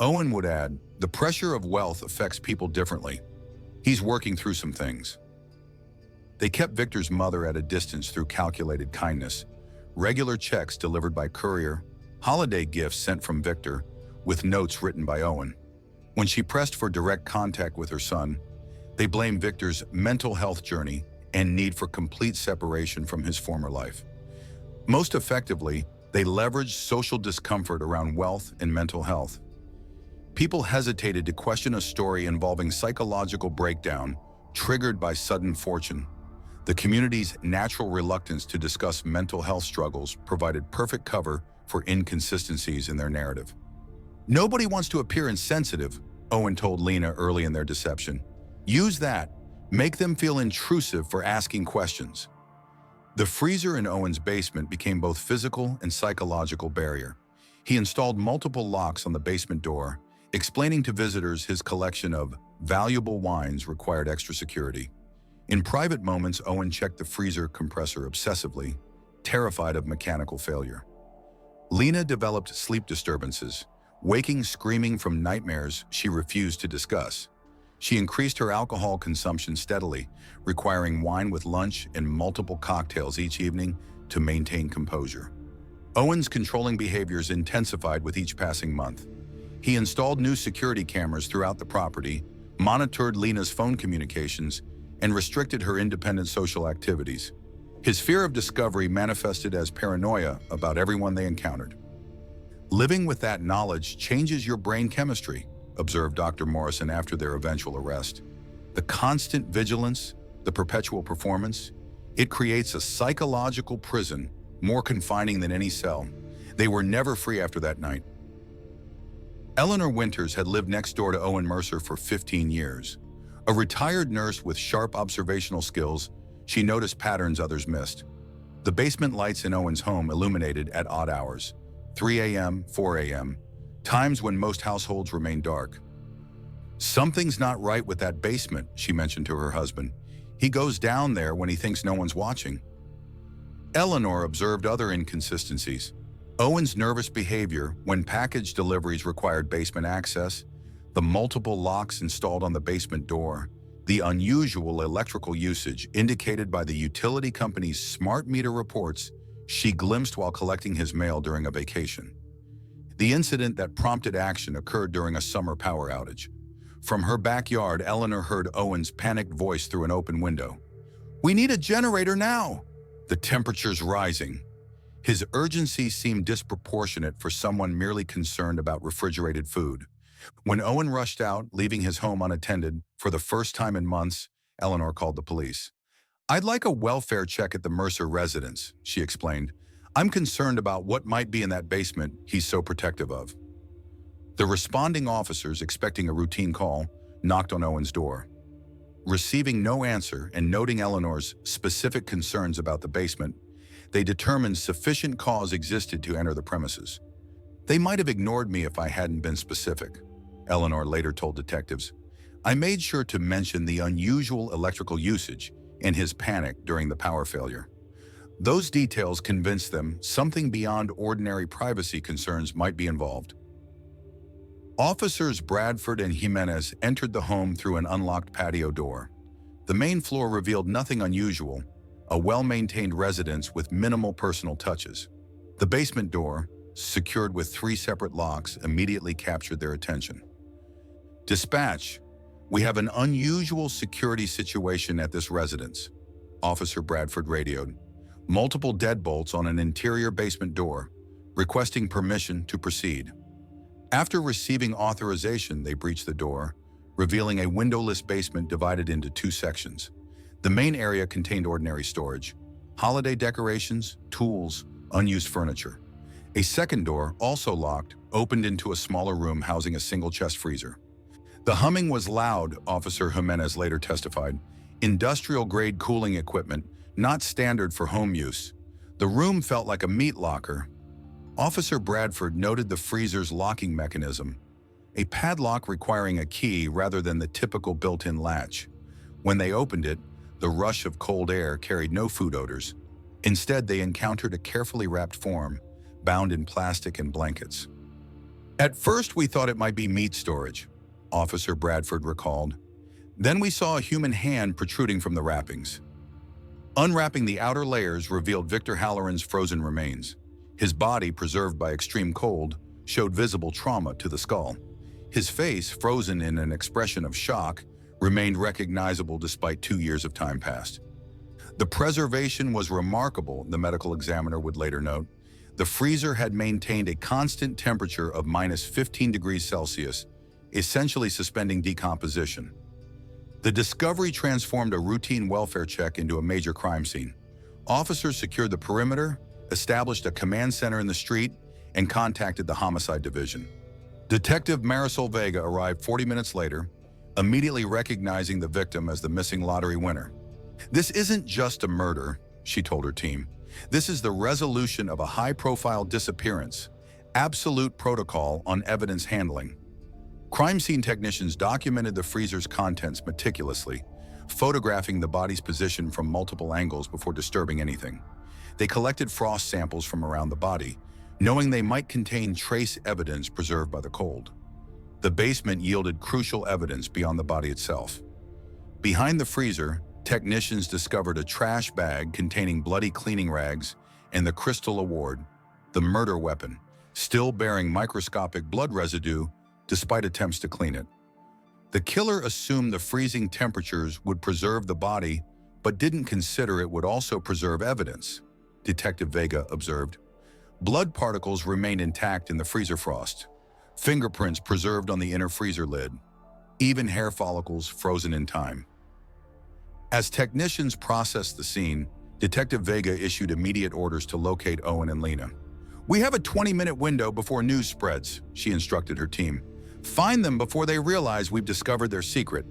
Owen would add, "The pressure of wealth affects people differently. He's working through some things." They kept Victor's mother at a distance through calculated kindness, regular checks delivered by courier, holiday gifts sent from Victor, with notes written by Owen. When she pressed for direct contact with her son, they blamed Victor's mental health journey and need for complete separation from his former life. Most effectively, they leveraged social discomfort around wealth and mental health. People hesitated to question a story involving psychological breakdown triggered by sudden fortune. The community's natural reluctance to discuss mental health struggles provided perfect cover for inconsistencies in their narrative. "Nobody wants to appear insensitive," Owen told Lena early in their deception. "Use that. Make them feel intrusive for asking questions." The freezer in Owen's basement became both physical and psychological barrier. He installed multiple locks on the basement door, explaining to visitors his collection of valuable wines required extra security. In private moments, Owen checked the freezer compressor obsessively, terrified of mechanical failure. Lena developed sleep disturbances, waking screaming from nightmares she refused to discuss. She increased her alcohol consumption steadily, requiring wine with lunch and multiple cocktails each evening to maintain composure. Owen's controlling behaviors intensified with each passing month. He installed new security cameras throughout the property, monitored Lena's phone communications, and restricted her independent social activities. His fear of discovery manifested as paranoia about everyone they encountered. "Living with that knowledge changes your brain chemistry," observed Dr. Morrison after their eventual arrest. "The constant vigilance, the perpetual performance, it creates a psychological prison more confining than any cell. They were never free after that night." Eleanor Winters had lived next door to Owen Mercer for 15 years. A retired nurse with sharp observational skills, she noticed patterns others missed. The basement lights in Owen's home illuminated at odd hours, 3 a.m., 4 a.m., times when most households remain dark. "Something's not right with that basement," she mentioned to her husband. "He goes down there when he thinks no one's watching." Eleanor observed other inconsistencies. Owen's nervous behavior when package deliveries required basement access, the multiple locks installed on the basement door, the unusual electrical usage indicated by the utility company's smart meter reports she glimpsed while collecting his mail during a vacation. The incident that prompted action occurred during a summer power outage. From her backyard, Eleanor heard Owen's panicked voice through an open window. "We need a generator now!" The temperature's rising. His urgency seemed disproportionate for someone merely concerned about refrigerated food. When Owen rushed out, leaving his home unattended, for the first time in months, Eleanor called the police. "I'd like a welfare check at the Mercer residence," she explained. "I'm concerned about what might be in that basement he's so protective of." The responding officers, expecting a routine call, knocked on Owen's door. Receiving no answer and noting Eleanor's specific concerns about the basement, they determined sufficient cause existed to enter the premises. "They might have ignored me if I hadn't been specific," Eleanor later told detectives. "I made sure to mention the unusual electrical usage and his panic during the power failure. Those details convinced them something beyond ordinary privacy concerns might be involved." Officers Bradford and Jimenez entered the home through an unlocked patio door. The main floor revealed nothing unusual, a well-maintained residence with minimal personal touches. The basement door, secured with 3 separate locks, immediately captured their attention. "Dispatch, we have an unusual security situation at this residence," Officer Bradford radioed. "Multiple deadbolts on an interior basement door, requesting permission to proceed." After receiving authorization, they breached the door, revealing a windowless basement divided into 2 sections. The main area contained ordinary storage, holiday decorations, tools, unused furniture. A second door, also locked, opened into a smaller room housing a single chest freezer. "The humming was loud," Officer Jimenez later testified. "Industrial-grade cooling equipment, not standard for home use. The room felt like a meat locker." Officer Bradford noted the freezer's locking mechanism, a padlock requiring a key rather than the typical built-in latch. When they opened it, the rush of cold air carried no food odors. Instead, they encountered a carefully wrapped form, bound in plastic and blankets. "At first, we thought it might be meat storage," Officer Bradford recalled. "Then we saw a human hand protruding from the wrappings." Unwrapping the outer layers revealed Victor Halloran's frozen remains. His body, preserved by extreme cold, showed visible trauma to the skull. His face, frozen in an expression of shock, remained recognizable despite 2 years of time passed. "The preservation was remarkable," the medical examiner would later note. "The freezer had maintained a constant temperature of -15 degrees Celsius, essentially suspending decomposition." The discovery transformed a routine welfare check into a major crime scene. Officers secured the perimeter, established a command center in the street, and contacted the homicide division. Detective Marisol Vega arrived 40 minutes later, immediately recognizing the victim as the missing lottery winner. "This isn't just a murder," she told her team. "This is the resolution of a high-profile disappearance, absolute protocol on evidence handling." Crime scene technicians documented the freezer's contents meticulously, photographing the body's position from multiple angles before disturbing anything. They collected frost samples from around the body, knowing they might contain trace evidence preserved by the cold. The basement yielded crucial evidence beyond the body itself. Behind the freezer, technicians discovered a trash bag containing bloody cleaning rags and the crystal award, the murder weapon, still bearing microscopic blood residue despite attempts to clean it. The killer assumed the freezing temperatures would preserve the body, but didn't consider it would also preserve evidence, Detective Vega observed. Blood particles remained intact in the freezer frost, fingerprints preserved on the inner freezer lid, even hair follicles frozen in time. As technicians processed the scene, Detective Vega issued immediate orders to locate Owen and Lena. "We have a 20-minute window before news spreads," she instructed her team. "Find them before they realize we've discovered their secret."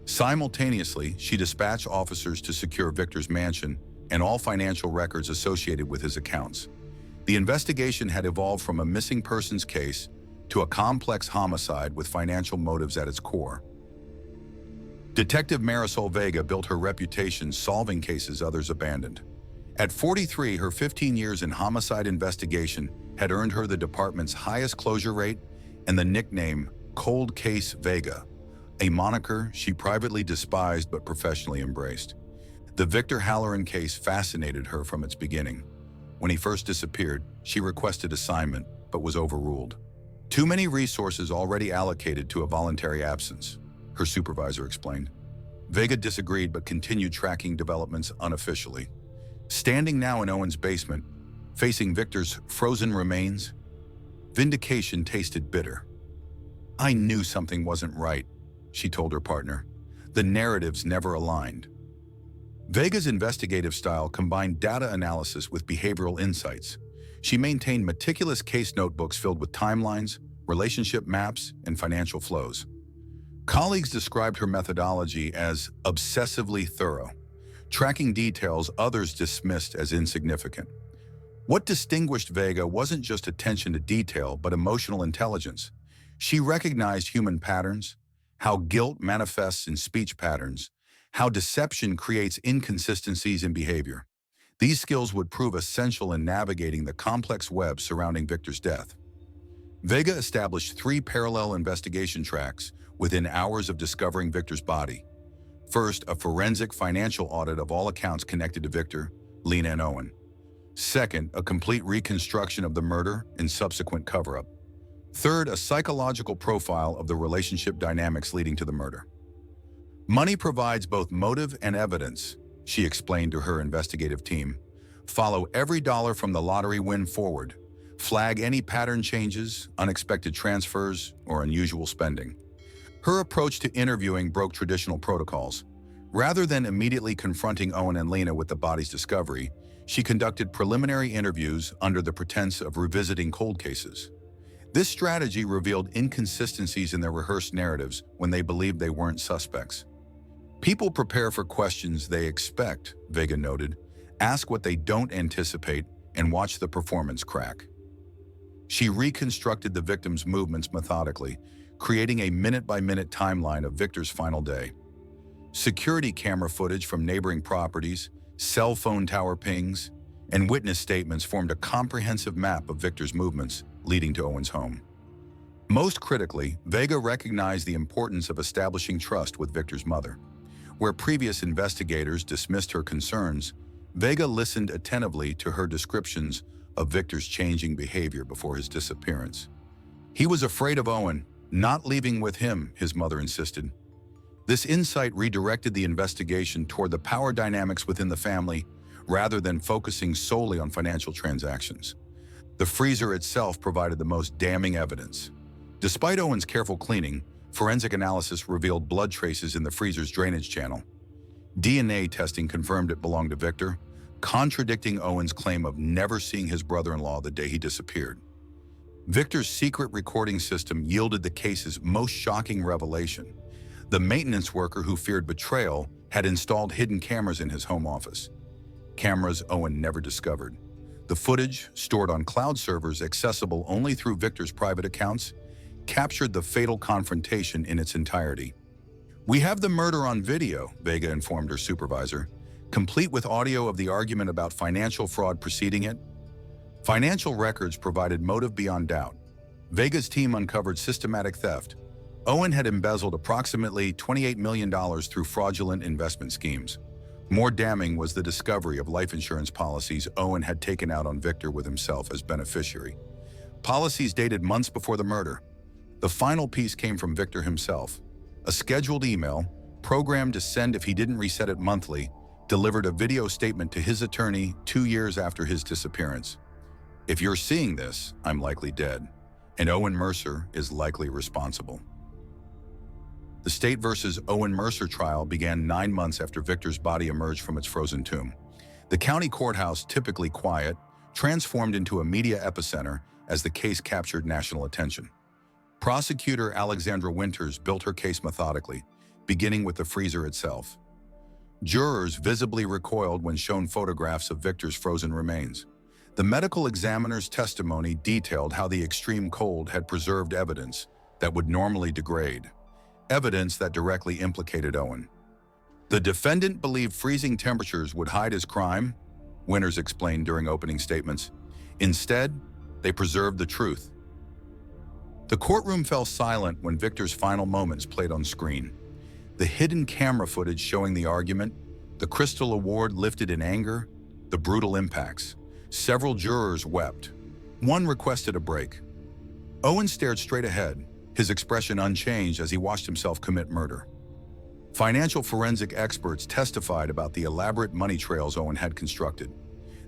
Simultaneously, she dispatched officers to secure Victor's mansion and all financial records associated with his accounts. The investigation had evolved from a missing persons case to a complex homicide with financial motives at its core. Detective Marisol Vega built her reputation solving cases others abandoned. At 43, her 15 years in homicide investigation had earned her the department's highest closure rate and the nickname Cold Case Vega, a moniker she privately despised but professionally embraced. The Victor Halloran case fascinated her from its beginning. When he first disappeared, she requested assignment, but was overruled. "Too many resources already allocated to a voluntary absence," her supervisor explained. Vega disagreed but continued tracking developments unofficially. Standing now in Owen's basement, facing Victor's frozen remains, vindication tasted bitter. "I knew something wasn't right," she told her partner. "The narratives never aligned." Vega's investigative style combined data analysis with behavioral insights. She maintained meticulous case notebooks filled with timelines, relationship maps, and financial flows. Colleagues described her methodology as obsessively thorough, tracking details others dismissed as insignificant. What distinguished Vega wasn't just attention to detail, but emotional intelligence. She recognized human patterns, how guilt manifests in speech patterns, how deception creates inconsistencies in behavior. These skills would prove essential in navigating the complex web surrounding Victor's death. Vega established 3 parallel investigation tracks within hours of discovering Victor's body. First, a forensic financial audit of all accounts connected to Victor, Lena, and Owen. Second, a complete reconstruction of the murder and subsequent cover-up. Third, a psychological profile of the relationship dynamics leading to the murder. Money provides both motive and evidence, she explained to her investigative team. Follow every dollar from the lottery win forward. Flag any pattern changes, unexpected transfers, or unusual spending. Her approach to interviewing broke traditional protocols. Rather than immediately confronting Owen and Lena with the body's discovery, she conducted preliminary interviews under the pretense of revisiting cold cases. This strategy revealed inconsistencies in their rehearsed narratives when they believed they weren't suspects. People prepare for questions they expect, Vega noted, ask what they don't anticipate, and watch the performance crack. She reconstructed the victim's movements methodically, creating a minute-by-minute timeline of Victor's final day. Security camera footage from neighboring properties, cell phone tower pings, and witness statements formed a comprehensive map of Victor's movements leading to Owen's home. Most critically, Vega recognized the importance of establishing trust with Victor's mother. Where previous investigators dismissed her concerns, Vega listened attentively to her descriptions of Victor's changing behavior before his disappearance. He was afraid of Owen, not leaving with him, his mother insisted. This insight redirected the investigation toward the power dynamics within the family rather than focusing solely on financial transactions. The freezer itself provided the most damning evidence. Despite Owen's careful cleaning, forensic analysis revealed blood traces in the freezer's drainage channel. DNA testing confirmed it belonged to Victor, contradicting Owen's claim of never seeing his brother-in-law the day he disappeared. Victor's secret recording system yielded the case's most shocking revelation. The maintenance worker who feared betrayal had installed hidden cameras in his home office. Cameras Owen never discovered. The footage, stored on cloud servers accessible only through Victor's private accounts, captured the fatal confrontation in its entirety. "We have the murder on video," Vega informed her supervisor, complete with audio of the argument about financial fraud preceding it. Financial records provided motive beyond doubt. Vega's team uncovered systematic theft. Owen had embezzled approximately $28 million through fraudulent investment schemes. More damning was the discovery of life insurance policies Owen had taken out on Victor with himself as beneficiary. Policies dated months before the murder. The final piece came from Victor himself. A scheduled email, programmed to send if he didn't reset it monthly, delivered a video statement to his attorney 2 years after his disappearance. "If you're seeing this, I'm likely dead, and Owen Mercer is likely responsible." The State versus Owen Mercer trial began 9 months after Victor's body emerged from its frozen tomb. The county courthouse, typically quiet, transformed into a media epicenter as the case captured national attention. Prosecutor Alexandra Winters built her case methodically, beginning with the freezer itself. Jurors visibly recoiled when shown photographs of Victor's frozen remains. The medical examiner's testimony detailed how the extreme cold had preserved evidence that would normally degrade, evidence that directly implicated Owen. The defendant believed freezing temperatures would hide his crime, Winters explained during opening statements. Instead, they preserved the truth. The courtroom fell silent when Victor's final moments played on screen. The hidden camera footage showing the argument, the Crystal Award lifted in anger, the brutal impacts. Several jurors wept. One requested a break. Owen stared straight ahead, his expression unchanged as he watched himself commit murder. Financial forensic experts testified about the elaborate money trails Owen had constructed.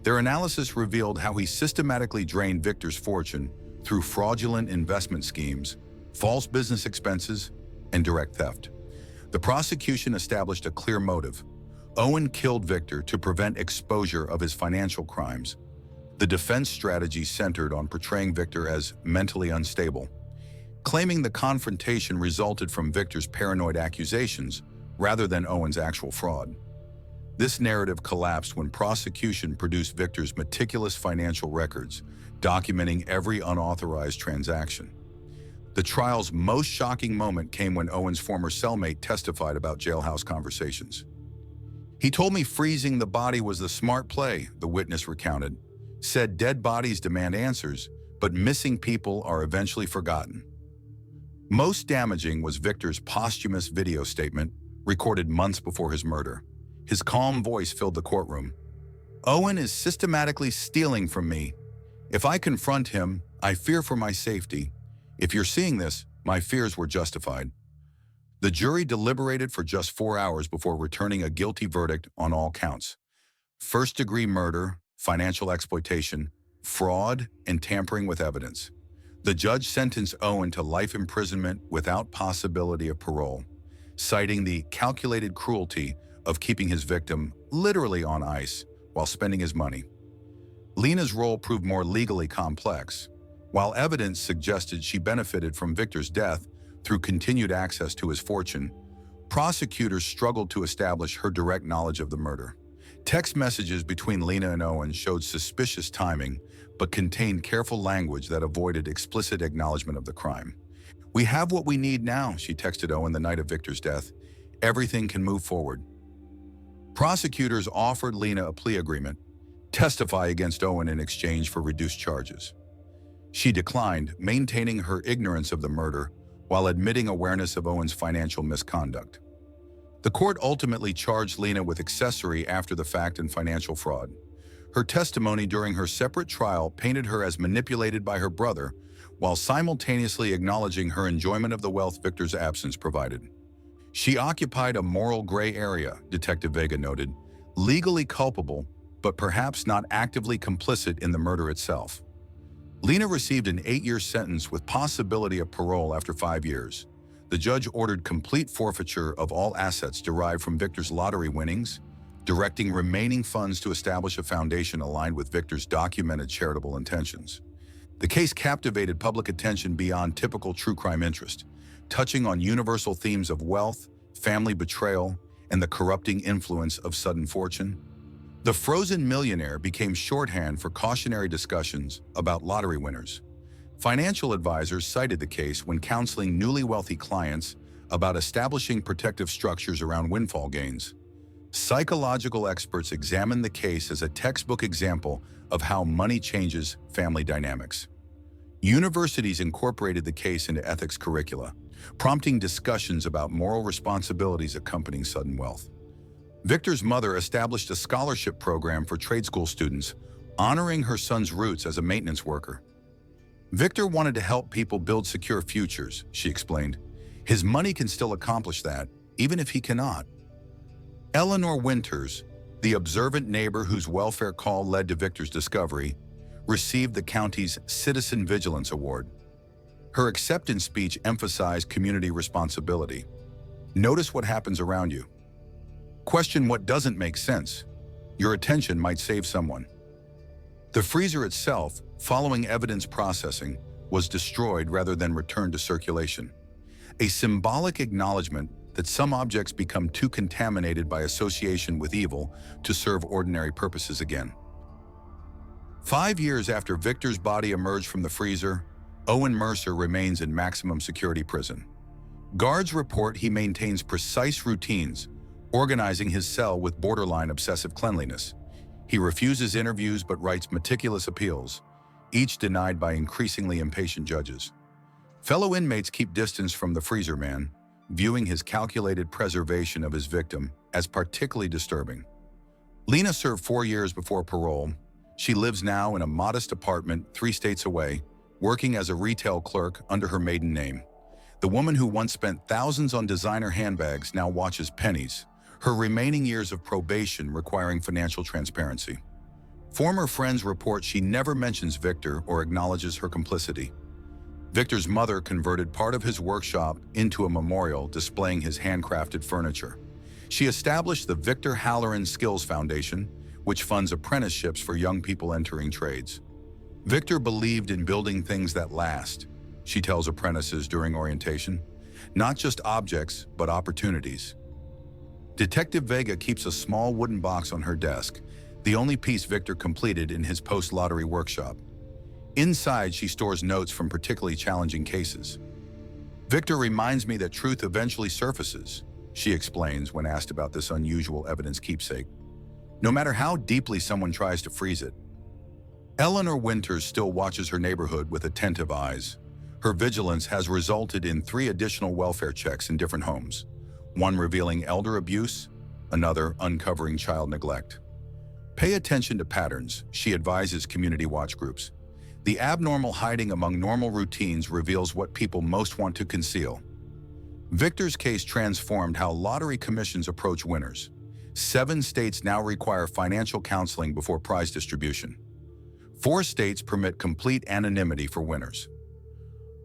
Their analysis revealed how he systematically drained Victor's fortune through fraudulent investment schemes, false business expenses, and direct theft. The prosecution established a clear motive. Owen killed Victor to prevent exposure of his financial crimes. The defense strategy centered on portraying Victor as mentally unstable, claiming the confrontation resulted from Victor's paranoid accusations rather than Owen's actual fraud. This narrative collapsed when prosecution produced Victor's meticulous financial records, documenting every unauthorized transaction. The trial's most shocking moment came when Owen's former cellmate testified about jailhouse conversations. "He told me freezing the body was the smart play," the witness recounted. "Said dead bodies demand answers, but missing people are eventually forgotten. Most damaging was Victor's posthumous video statement, recorded months before his murder. His calm voice filled the courtroom. "Owen is systematically stealing from me. If I confront him, I fear for my safety. If you're seeing this, my fears were justified." The jury deliberated for just 4 hours before returning a guilty verdict on all counts: first-degree murder, financial exploitation, fraud, and tampering with evidence. The judge sentenced Owen to life imprisonment without possibility of parole, citing the calculated cruelty of keeping his victim literally on ice while spending his money. Lena's role proved more legally complex. While evidence suggested she benefited from Victor's death through continued access to his fortune, prosecutors struggled to establish her direct knowledge of the murder. Text messages between Lena and Owen showed suspicious timing, but contained careful language that avoided explicit acknowledgement of the crime. "We have what we need now," she texted Owen the night of Victor's death. "Everything can move forward." Prosecutors offered Lena a plea agreement, testify against Owen in exchange for reduced charges. She declined, maintaining her ignorance of the murder while admitting awareness of Owen's financial misconduct. The court ultimately charged Lena with accessory after the fact and financial fraud. Her testimony during her separate trial painted her as manipulated by her brother, while simultaneously acknowledging her enjoyment of the wealth Victor's absence provided. "She occupied a moral gray area," Detective Vega noted, "legally culpable, but perhaps not actively complicit in the murder itself." Lena received an 8-year sentence with possibility of parole after 5 years. The judge ordered complete forfeiture of all assets derived from Victor's lottery winnings, directing remaining funds to establish a foundation aligned with Victor's documented charitable intentions. The case captivated public attention beyond typical true crime interest, touching on universal themes of wealth, family betrayal, and the corrupting influence of sudden fortune. The frozen millionaire became shorthand for cautionary discussions about lottery winners. Financial advisors cited the case when counseling newly wealthy clients about establishing protective structures around windfall gains. Psychological experts examined the case as a textbook example of how money changes family dynamics. Universities incorporated the case into ethics curricula, prompting discussions about moral responsibilities accompanying sudden wealth. Victor's mother established a scholarship program for trade school students, honoring her son's roots as a maintenance worker. "Victor wanted to help people build secure futures," she explained. "His money can still accomplish that, even if he cannot." Eleanor Winters, the observant neighbor whose welfare call led to Victor's discovery, received the county's Citizen Vigilance Award. Her acceptance speech emphasized community responsibility. "Notice what happens around you. Question what doesn't make sense. Your attention might save someone." The freezer itself, following evidence processing, was destroyed rather than returned to circulation. A symbolic acknowledgement that some objects become too contaminated by association with evil to serve ordinary purposes again. 5 years after Victor's body emerged from the freezer, Owen Mercer remains in maximum security prison. Guards report he maintains precise routines, organizing his cell with borderline obsessive cleanliness. He refuses interviews but writes meticulous appeals, each denied by increasingly impatient judges. Fellow inmates keep distance from the freezer man, viewing his calculated preservation of his victim as particularly disturbing. Lena served 4 years before parole. She lives now in a modest apartment 3 states away, working as a retail clerk under her maiden name. The woman who once spent thousands on designer handbags now watches pennies, her remaining years of probation requiring financial transparency. Former friends report she never mentions Victor or acknowledges her complicity. Victor's mother converted part of his workshop into a memorial displaying his handcrafted furniture. She established the Victor Halloran Skills Foundation, which funds apprenticeships for young people entering trades. Victor believed in building things that last, she tells apprentices during orientation. Not just objects, but opportunities. Detective Vega keeps a small wooden box on her desk, the only piece Victor completed in his post-lottery workshop. Inside, she stores notes from particularly challenging cases. "Victor reminds me that truth eventually surfaces," she explains when asked about this unusual evidence keepsake. "No matter how deeply someone tries to freeze it." Eleanor Winters still watches her neighborhood with attentive eyes. Her vigilance has resulted in 3 additional welfare checks in different homes, one revealing elder abuse, another uncovering child neglect. Pay attention to patterns, she advises community watch groups. The abnormal hiding among normal routines reveals what people most want to conceal. Victor's case transformed how lottery commissions approach winners. 7 states now require financial counseling before prize distribution. 4 states permit complete anonymity for winners.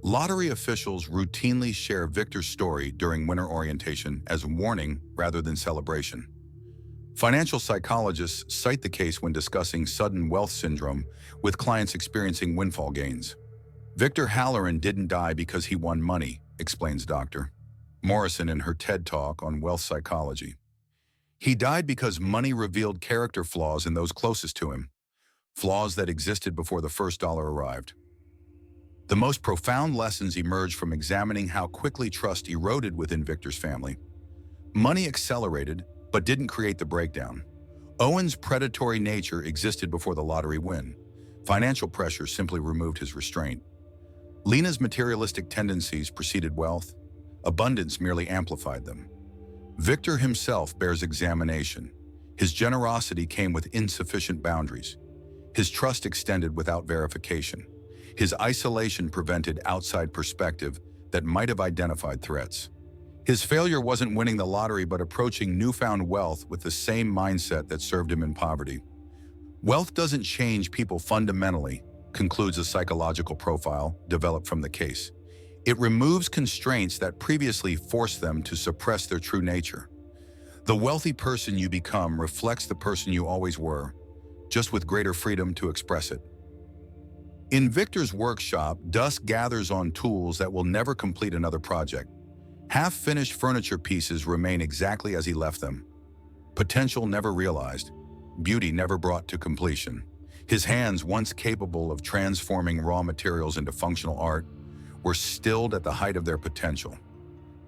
Lottery officials routinely share Victor's story during winner orientation as warning rather than celebration. Financial psychologists cite the case when discussing sudden wealth syndrome with clients experiencing windfall gains. Victor Halloran didn't die because he won money, explains Dr. Morrison in her TED Talk on wealth psychology. He died because money revealed character flaws in those closest to him, flaws that existed before the first dollar arrived. The most profound lessons emerged from examining how quickly trust eroded within Victor's family. Money accelerated, but didn't create the breakdown. Owen's predatory nature existed before the lottery win. Financial pressure simply removed his restraint. Lena's materialistic tendencies preceded wealth. Abundance merely amplified them. Victor himself bears examination. His generosity came with insufficient boundaries. His trust extended without verification. His isolation prevented outside perspective that might have identified threats. His failure wasn't winning the lottery but approaching newfound wealth with the same mindset that served him in poverty. Wealth doesn't change people fundamentally, concludes a psychological profile developed from the case. It removes constraints that previously forced them to suppress their true nature. The wealthy person you become reflects the person you always were, just with greater freedom to express it. In Victor's workshop, dust gathers on tools that will never complete another project. Half-finished furniture pieces remain exactly as he left them. Potential never realized, beauty never brought to completion. His hands, once capable of transforming raw materials into functional art, were stilled at the height of their potential.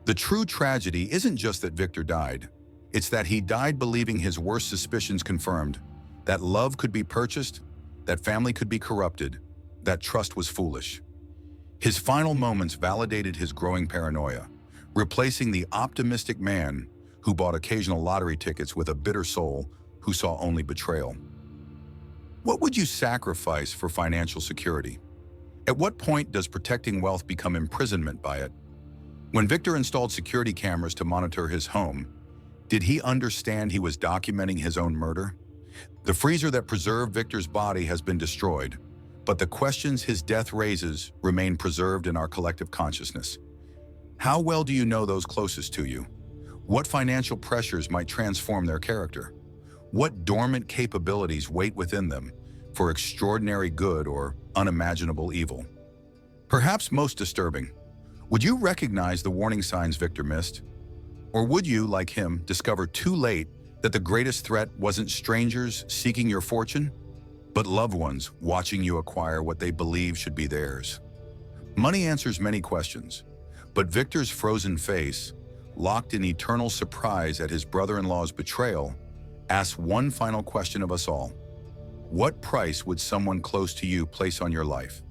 The true tragedy isn't just that Victor died. It's that he died believing his worst suspicions confirmed, that love could be purchased, that family could be corrupted, that trust was foolish. His final moments validated his growing paranoia, replacing the optimistic man who bought occasional lottery tickets with a bitter soul who saw only betrayal. What would you sacrifice for financial security? At what point does protecting wealth become imprisonment by it? When Victor installed security cameras to monitor his home, did he understand he was documenting his own murder? The freezer that preserved Victor's body has been destroyed, but the questions his death raises remain preserved in our collective consciousness. How well do you know those closest to you? What financial pressures might transform their character? What dormant capabilities wait within them for extraordinary good or unimaginable evil? Perhaps most disturbing, would you recognize the warning signs Victor missed? Or would you, like him, discover too late that the greatest threat wasn't strangers seeking your fortune, but loved ones watching you acquire what they believe should be theirs? Money answers many questions, but Victor's frozen face, locked in eternal surprise at his brother-in-law's betrayal, asks one final question of us all. What price would someone close to you place on your life?